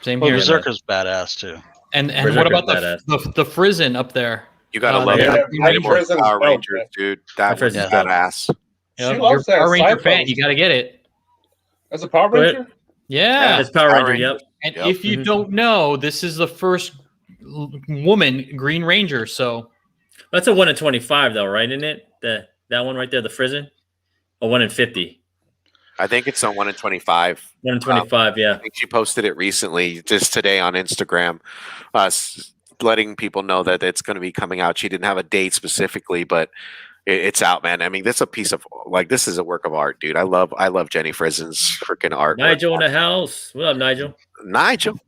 Speaker 4: Same
Speaker 3: Well,
Speaker 4: here.
Speaker 3: Berserker's badass too.
Speaker 4: And what about the Frizen up there?
Speaker 5: You gotta love
Speaker 2: yeah.
Speaker 5: that.
Speaker 6: Yeah,
Speaker 5: More
Speaker 6: Frizen's
Speaker 5: Power
Speaker 6: dope,
Speaker 5: Rangers,
Speaker 6: man.
Speaker 5: dude. That was
Speaker 2: Frizen's
Speaker 5: badass.
Speaker 4: Yep,
Speaker 6: She
Speaker 4: you're
Speaker 6: loves
Speaker 4: a
Speaker 6: that
Speaker 4: Power Ranger
Speaker 6: Cyclops.
Speaker 4: fan. You got to get it.
Speaker 6: As a Power
Speaker 2: Go ahead.
Speaker 6: Ranger?
Speaker 4: Yeah.
Speaker 2: It's Power Ranger. Yep.
Speaker 4: And
Speaker 5: Yep.
Speaker 4: if you don't know, this is the first woman Green Ranger. So
Speaker 2: That's a 1 in 25, though, right? Isn't it? That one right there, the Frizen, or 1 in 50.
Speaker 5: I think it's on 1 in 25.
Speaker 2: 1 in 25, yeah.
Speaker 5: I think she posted it recently, just today on Instagram, letting people know that it's going to be coming out. She didn't have a date specifically, but it's out, man. I mean, this is a work of art, dude. I love Jenny Frizen's freaking art.
Speaker 2: Nigel in the house. What up, Nigel?
Speaker 5: Nigel.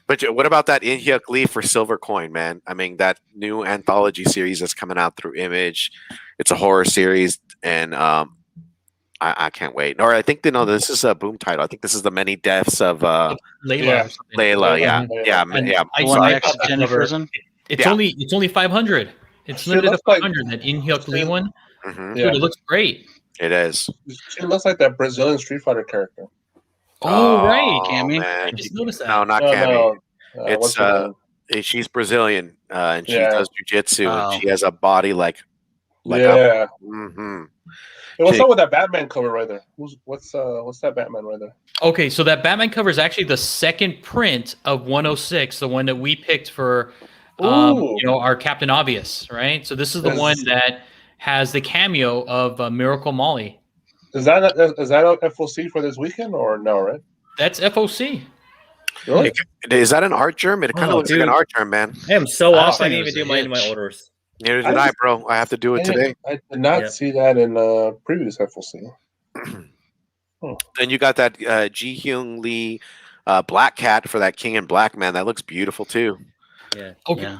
Speaker 5: But what about that Inhyuk Lee for Silver Coin, man? I mean, that new anthology series that's coming out through Image. It's a horror series, and I can't wait. Or I think this is a Boom title. I think this is the Many Deaths of
Speaker 4: Layla.
Speaker 6: Yeah.
Speaker 4: Or something.
Speaker 5: Layla. Yeah,
Speaker 6: Mhm.
Speaker 5: yeah,
Speaker 4: And
Speaker 5: yeah.
Speaker 4: I
Speaker 3: The one
Speaker 4: saw
Speaker 3: next
Speaker 4: that
Speaker 3: to Jenny
Speaker 4: cover.
Speaker 3: Frizen?
Speaker 4: It's
Speaker 5: Yeah.
Speaker 4: only 500. It's
Speaker 6: She
Speaker 4: limited to
Speaker 6: looks like-
Speaker 4: 500. That In-Hyuk Lee one,
Speaker 5: Mhm.
Speaker 6: Yeah.
Speaker 4: dude, it looks great.
Speaker 5: It is.
Speaker 6: She looks like that Brazilian Street Fighter character.
Speaker 4: Oh, right.
Speaker 3: Cammy?
Speaker 4: I
Speaker 5: man.
Speaker 4: just noticed that.
Speaker 5: No, not
Speaker 6: No,
Speaker 5: Cammy.
Speaker 6: no.
Speaker 5: It's
Speaker 6: what's her name?
Speaker 5: she's Brazilian, and she
Speaker 6: Yeah.
Speaker 5: does jujitsu,
Speaker 3: Oh.
Speaker 5: and she has a body like
Speaker 6: Yeah.
Speaker 5: hmm
Speaker 6: Hey, what's
Speaker 5: She-
Speaker 6: up with that Batman cover right there? What's that Batman right there?
Speaker 4: Okay, so that Batman cover is actually the second print of 106, the one that we picked for,
Speaker 6: Ooh.
Speaker 4: our Captain Obvious, right? So this is the
Speaker 6: This-
Speaker 4: one that has the cameo of Miracle Molly.
Speaker 6: Is that a FOC for this weekend or no? Right?
Speaker 4: That's FOC.
Speaker 6: Really?
Speaker 5: Is that an art germ? It kind of
Speaker 2: Oh,
Speaker 5: looks like an
Speaker 2: dude.
Speaker 5: art germ, man.
Speaker 2: I am so
Speaker 4: I
Speaker 2: off. I
Speaker 4: thought
Speaker 2: didn't
Speaker 4: it
Speaker 2: even
Speaker 4: was
Speaker 2: do
Speaker 4: a
Speaker 2: my
Speaker 4: hitch.
Speaker 2: orders.
Speaker 5: Neither
Speaker 6: I
Speaker 5: did I,
Speaker 6: just-
Speaker 5: bro. I have to do it today.
Speaker 6: I did not
Speaker 2: Yeah.
Speaker 6: see that in previous FOC.
Speaker 5: Then you got that Ji Hyung Lee Black Cat for that King in Black, man. That looks beautiful too.
Speaker 2: Yeah.
Speaker 4: Okay.
Speaker 3: Yeah.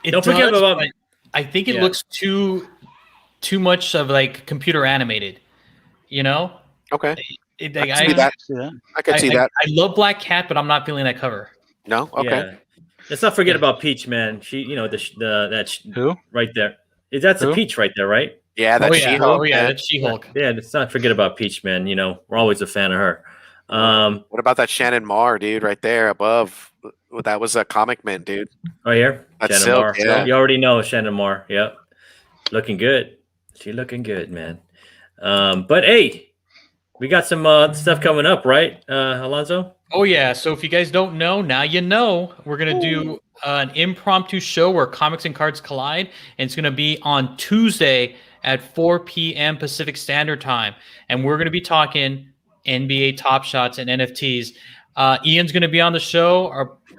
Speaker 4: It
Speaker 2: Don't forget
Speaker 4: does,
Speaker 2: about-
Speaker 4: but I think it
Speaker 2: Yeah.
Speaker 4: looks too much of like computer animated. You know?
Speaker 5: Okay,
Speaker 4: It,
Speaker 5: I
Speaker 4: like,
Speaker 5: can see that.
Speaker 3: See that?
Speaker 5: I can see that.
Speaker 4: I love Black Cat, but I'm not feeling that cover.
Speaker 5: No, okay.
Speaker 2: Yeah. Let's not forget about Peach, man. She,
Speaker 3: Who?
Speaker 2: right there. That's a
Speaker 3: Who?
Speaker 2: Peach right there, right?
Speaker 5: Yeah, that's She-Hulk.
Speaker 4: Oh yeah,
Speaker 5: man.
Speaker 4: that's She-Hulk.
Speaker 2: Yeah. Let's not forget about Peach, man. You know, we're always a fan of her.
Speaker 5: What about that Shannon Marr, dude, right there above? That was a comic mint, dude.
Speaker 2: Right here,
Speaker 5: That's
Speaker 2: Shannon Moore.
Speaker 5: Silk, yeah.
Speaker 2: You already know Shannon Moore. Yep, looking good. She looking good, man. But hey, we got some stuff coming up, right, Alonzo?
Speaker 4: Oh yeah. So if you guys don't know, now you know. We're gonna do an impromptu show where comics and cards collide, and it's gonna be on Tuesday at 4 p.m. Pacific Standard Time, and we're gonna be talking NBA Top Shots and NFTs. Ian's gonna be on the show.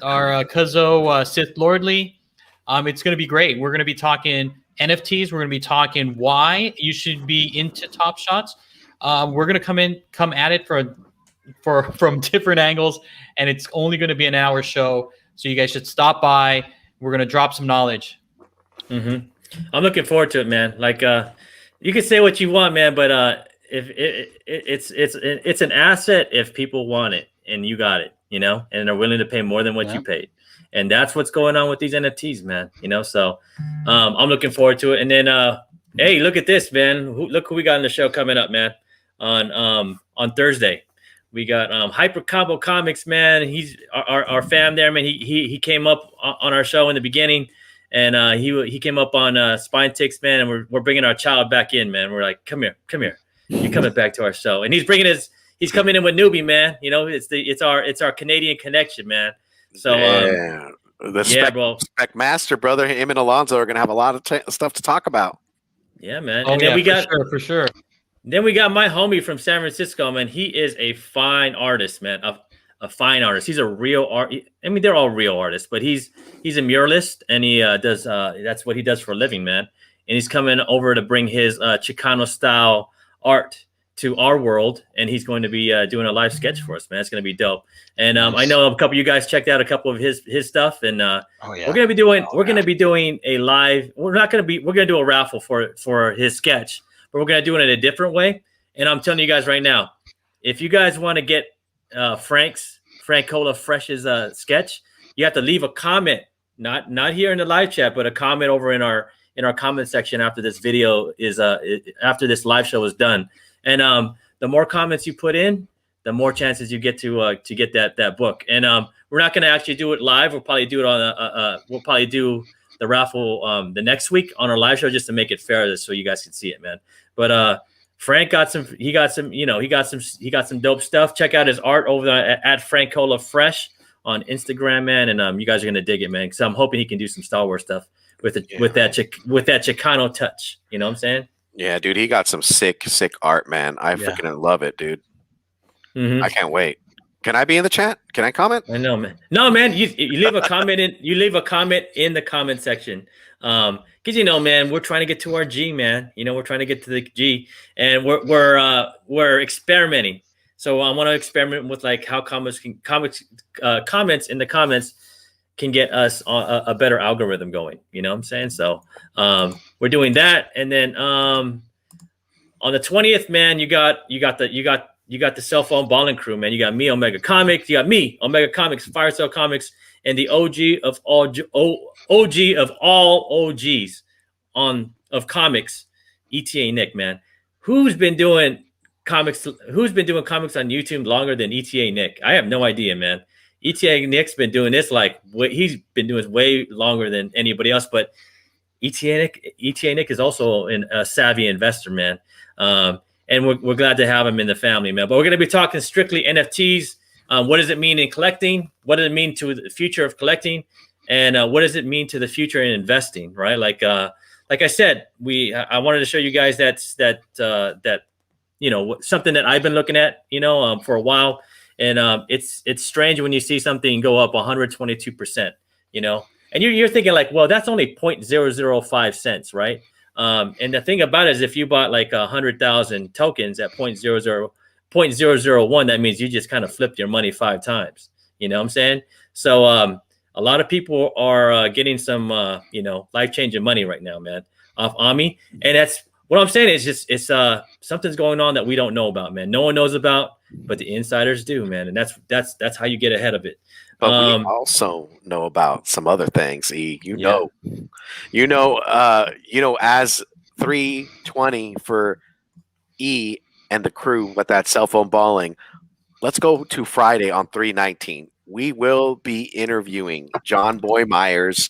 Speaker 4: Our Cuzzo Sith Lordly. It's gonna be great. We're gonna be talking NFTs. We're gonna be talking why you should be into Top Shots. We're gonna come at it from different angles, and it's only going to be an hour show, so you guys should stop by. We're going to drop some knowledge.
Speaker 2: Mm-hmm. I'm looking forward to it, man. Like, you can say what you want, man, but if it's an asset if people want it and you got it, you know, and they're willing to pay more than what you paid, and that's what's going on with these NFTs, man. You know, so I'm looking forward to it. And then, hey, look at this, man. Look who we got on the show coming up, man. On Thursday. We got Hyper Combo Comics, man. He's our fam there, man. He came up on our show in the beginning, and he came up on Spine Ticks, man. And we're bringing our child back in, man. We're like, come here, you're coming back to our show, and he's coming in with newbie, man. You know, it's our Canadian connection, man. So
Speaker 5: yeah, the Spec Master, brother. Him and Alonzo are gonna have a lot of stuff to talk about.
Speaker 2: Yeah, man.
Speaker 4: Oh,
Speaker 2: and
Speaker 4: yeah,
Speaker 2: then we got
Speaker 4: for sure.
Speaker 2: Then we got my homie from San Francisco, man. He is a fine artist, man. A fine artist. He's a real art. I mean, they're all real artists, but he's a muralist, and he does. That's what he does for a living, man. And he's coming over to bring his Chicano style art to our world, and he's going to be doing a live sketch for us, man. It's going to be dope. And I know a couple of you guys checked out a couple of his stuff, and we're going to be doing a live. We're going to do a raffle for his sketch. But we're going to do it in a different way. And I'm telling you guys right now, if you guys want to get Frank Cola Fresh's sketch, you have to leave a comment, not here in the live chat, but a comment over in our comment section after this video is after this live show is done. And the more comments you put in, the more chances you get to get that book. And we're not going to actually do it live. We'll probably do it we'll probably do the raffle the next week on our live show just to make it fair so you guys can see it, man. But Frank got some dope stuff. Check out his art over there at Frank Cola Fresh on Instagram, man. And you guys are gonna dig it, man. So I'm hoping he can do some Star Wars stuff with that Chicano touch. You know what I'm saying?
Speaker 5: Yeah, dude, he got some sick art, man. I freaking love it, dude.
Speaker 2: Mm-hmm.
Speaker 5: I can't wait. Can I be in the chat? Can I comment?
Speaker 2: I know, man. No, man. You leave a comment in the comment section. Because man, we're trying to get to our G, man. You know, we're trying to get to the G, and we're experimenting. So I want to experiment with like how comments in the comments can get us a better algorithm going. You know what I'm saying? So we're doing that, and then on the 20th, man, you got the cell phone balling crew, man. You got me, Omega Comics. You got me, Omega Comics, Fire Cell Comics, and the OG of all OGs, of comics, ETA Nick, man. Who's been doing comics on YouTube longer than ETA Nick? I have no idea, man. ETA Nick's been doing this he's been doing this way longer than anybody else, but ETA Nick is also a savvy investor, man. And we're glad to have him in the family, man. But we're going to be talking strictly NFTs. What does it mean in collecting? What does it mean to the future of collecting? And what does it mean to the future in investing? Right? Like I said, I wanted to show you guys that something that I've been looking at, for a while, and it's strange when you see something go up 122%, and you're thinking like, well, that's only 0.005 cents, right? And the thing about it is, if you bought like 100,000 tokens at 0.001, that means you just kind of flipped your money 5 times. You know what I'm saying? So a lot of people are getting some, life-changing money right now, man, off Ami. And that's what I'm saying is it's something's going on that we don't know about, man. No one knows about, but the insiders do, man. And that's how you get ahead of it.
Speaker 5: But we also know about some other things. As 320 for E and the crew with that cell phone balling. Let's go to Friday on 319. We will be interviewing John Boy Myers,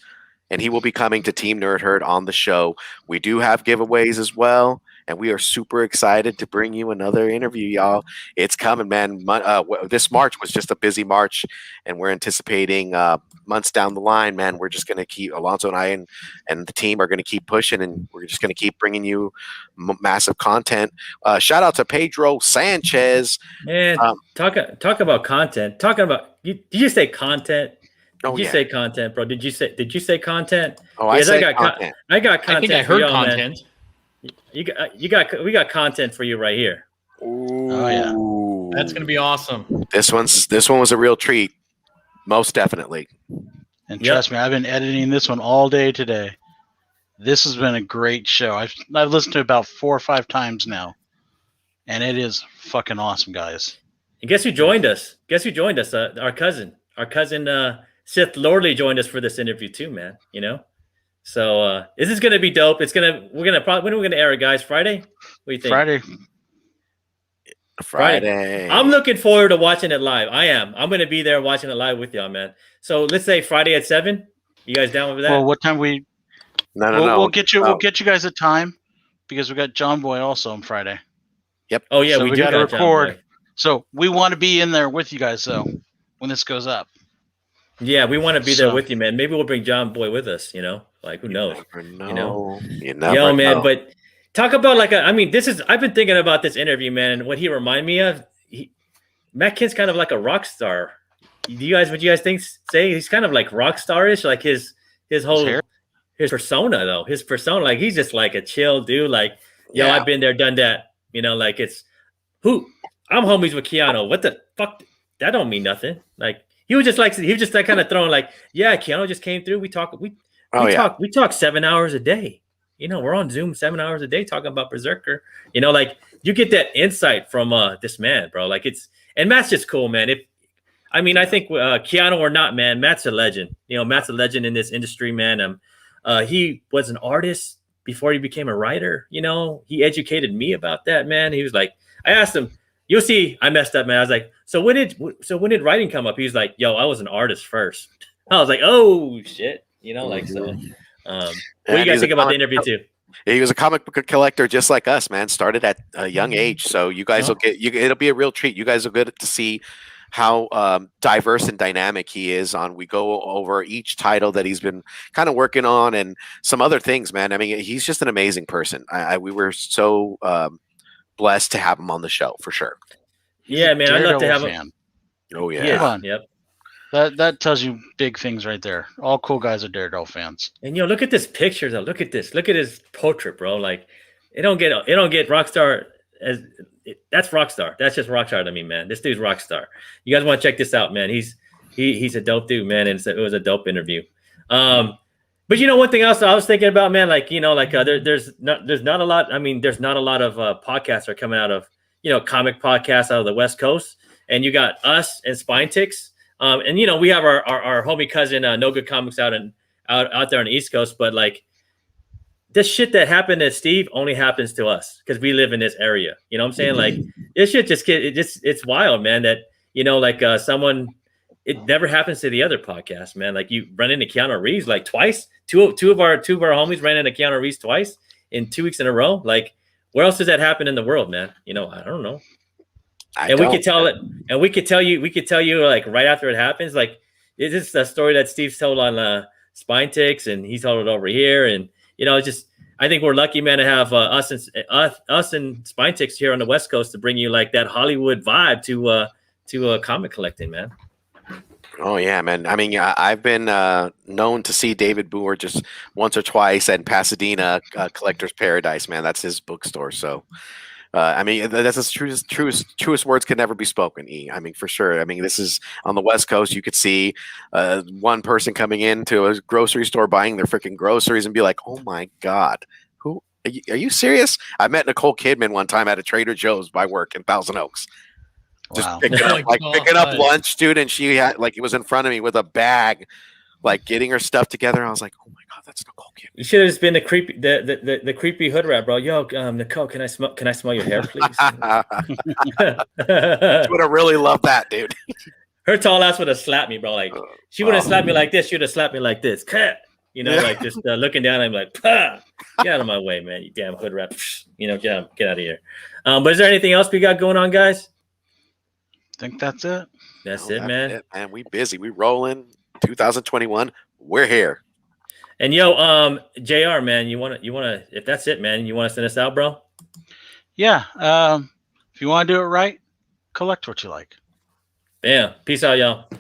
Speaker 5: and he will be coming to Team Nerd Herd on the show. We do have giveaways as well, and we are super excited to bring you another interview, y'all. It's coming, man. This March was just a busy March, and we're anticipating months down the line, man. We're just going to keep, Alonso and I and the team are going to keep pushing, and we're just going to keep bringing you massive content. Shout out to Pedro Sanchez.
Speaker 2: Man, talk about content. Did you say content? Did you say content, bro? Did you say content?
Speaker 5: Oh, I said content.
Speaker 2: I got content.
Speaker 4: I think I heard content.
Speaker 2: Man. We got content for you right here.
Speaker 5: Ooh.
Speaker 4: Oh yeah, that's gonna be awesome.
Speaker 5: This one was a real treat, most definitely.
Speaker 3: And trust me, I've been editing this one all day today. This has been a great show. I've listened to it about 4 or 5 times now, and it is fucking awesome, guys.
Speaker 2: And guess who joined us? Our cousin Sith Lordley joined us for this interview too, man. So this is gonna be dope. When are we gonna air it, guys? Friday? What do you think?
Speaker 5: Friday.
Speaker 2: I'm looking forward to watching it live. I am. I'm gonna be there watching it live with y'all, man. So let's say Friday at 7. You guys down with that?
Speaker 3: Well, what time we?
Speaker 5: No.
Speaker 3: We'll get you guys a time because we got John Boy also on Friday.
Speaker 5: Yep.
Speaker 2: Oh yeah,
Speaker 3: so we
Speaker 2: do
Speaker 3: got to record.
Speaker 2: John Boy.
Speaker 3: So we want to be in there with you guys though when this goes up.
Speaker 2: Yeah, we want to be there with you, man. Maybe we'll bring John Boy with us. Like who knows?
Speaker 5: You never know.
Speaker 2: Man. But talk about I've been thinking about this interview, man, and what he reminded me of. Matt Kent's kind of like a rock star. What do you guys say? He's kind of like rock starish, like his whole his persona though. His persona, like he's just like a chill dude. Like, I've been there, done that. Like it's I'm homies with Keanu. What the fuck? That don't mean nothing. Like he was just like kind of throwing like, yeah, Keanu just came through. We talk 7 hours a day. We're on Zoom 7 hours a day talking about Berserker. Like you get that insight from this man, bro. Like and Matt's just cool, man. I think Keanu or not, man, Matt's a legend. Matt's a legend in this industry, man. He was an artist before he became a writer. He educated me about that, man. He was like, I asked him, you'll see, I messed up, man. I was like, so when did writing come up? He was like, yo, I was an artist first. I was like, oh shit, so. What do you guys think about the interview too?
Speaker 5: He was a comic book collector just like us, man. Started at a young age, so you guys will get. It'll be a real treat. You guys will get to see how diverse and dynamic he is. We go over each title that he's been kind of working on and some other things, man. I mean, he's just an amazing person. We were so blessed to have him on the show for sure.
Speaker 2: Yeah, man, I'd love to have him.
Speaker 5: Oh yeah.
Speaker 3: Come on.
Speaker 2: Yep.
Speaker 3: That tells you big things right there. All cool guys are Daredevil fans.
Speaker 2: And look at this picture though. Look at this. Look at his portrait, bro. Like it don't get Rockstar that's Rockstar. That's just Rockstar to me, man. This dude's Rockstar. You guys want to check this out, man. He's a dope dude, man. And it was a dope interview. But one thing else I was thinking about, man, there's not a lot. I mean, there's not a lot of podcasts are coming out of comic podcasts out of the West Coast, and you got us and Spine Ticks. And we have our homie cousin No Good Comics out there on the East Coast, but this shit that happened to Steve only happens to us because we live in this area. You know what I'm saying? Like this shit it's wild, man. That like someone, it never happens to the other podcast, man. Like you run into Keanu Reeves like twice. Two of our homies ran into Keanu Reeves twice in 2 weeks in a row. Like where else does that happen in the world, man? I don't know. We could tell it, and we could tell you like right after it happens. Like it's just a story that Steve's told on Spine Ticks, and he's told it over here, and just I think we're lucky, man, to have us and Spine Ticks here on the West Coast to bring you like that Hollywood vibe to comic collecting, man.
Speaker 5: Oh yeah, man. I mean, I've been known to see David Boer just once or twice at Pasadena Collector's Paradise, man. That's his bookstore. So, I mean, that's the truest words can never be spoken. I mean, for sure. I mean, this is on the West Coast. You could see one person coming into a grocery store buying their freaking groceries and be like, "Oh my God, who are you serious?" I met Nicole Kidman one time at a Trader Joe's by work in Thousand Oaks. Just
Speaker 3: Wow.
Speaker 5: picking up lunch, dude, and she had it was in front of me with a bag, like getting her stuff together. I was like, "Oh my God, that's Nicole Kidman."
Speaker 2: You should have just been the creepy hood rat, bro. Yo, Nicole, can I smell your hair, please?
Speaker 5: She would have really loved that, dude.
Speaker 2: Her tall ass would have slapped me, bro. Like she wouldn't slap me like this. She would have slapped me like this. Like just looking down. I'm like, Pah! Get out of my way, man. You damn hood rat. Get out of here. But is there anything else we got going on, guys?
Speaker 3: I think that's it.
Speaker 2: That's it, man.
Speaker 5: Man, we busy. We rolling. 2021. We're here.
Speaker 2: And JR, man, you wanna if that's it, man, you wanna send us out, bro?
Speaker 3: Yeah. If you want to do it right, collect what you like.
Speaker 2: Yeah. Peace out, y'all.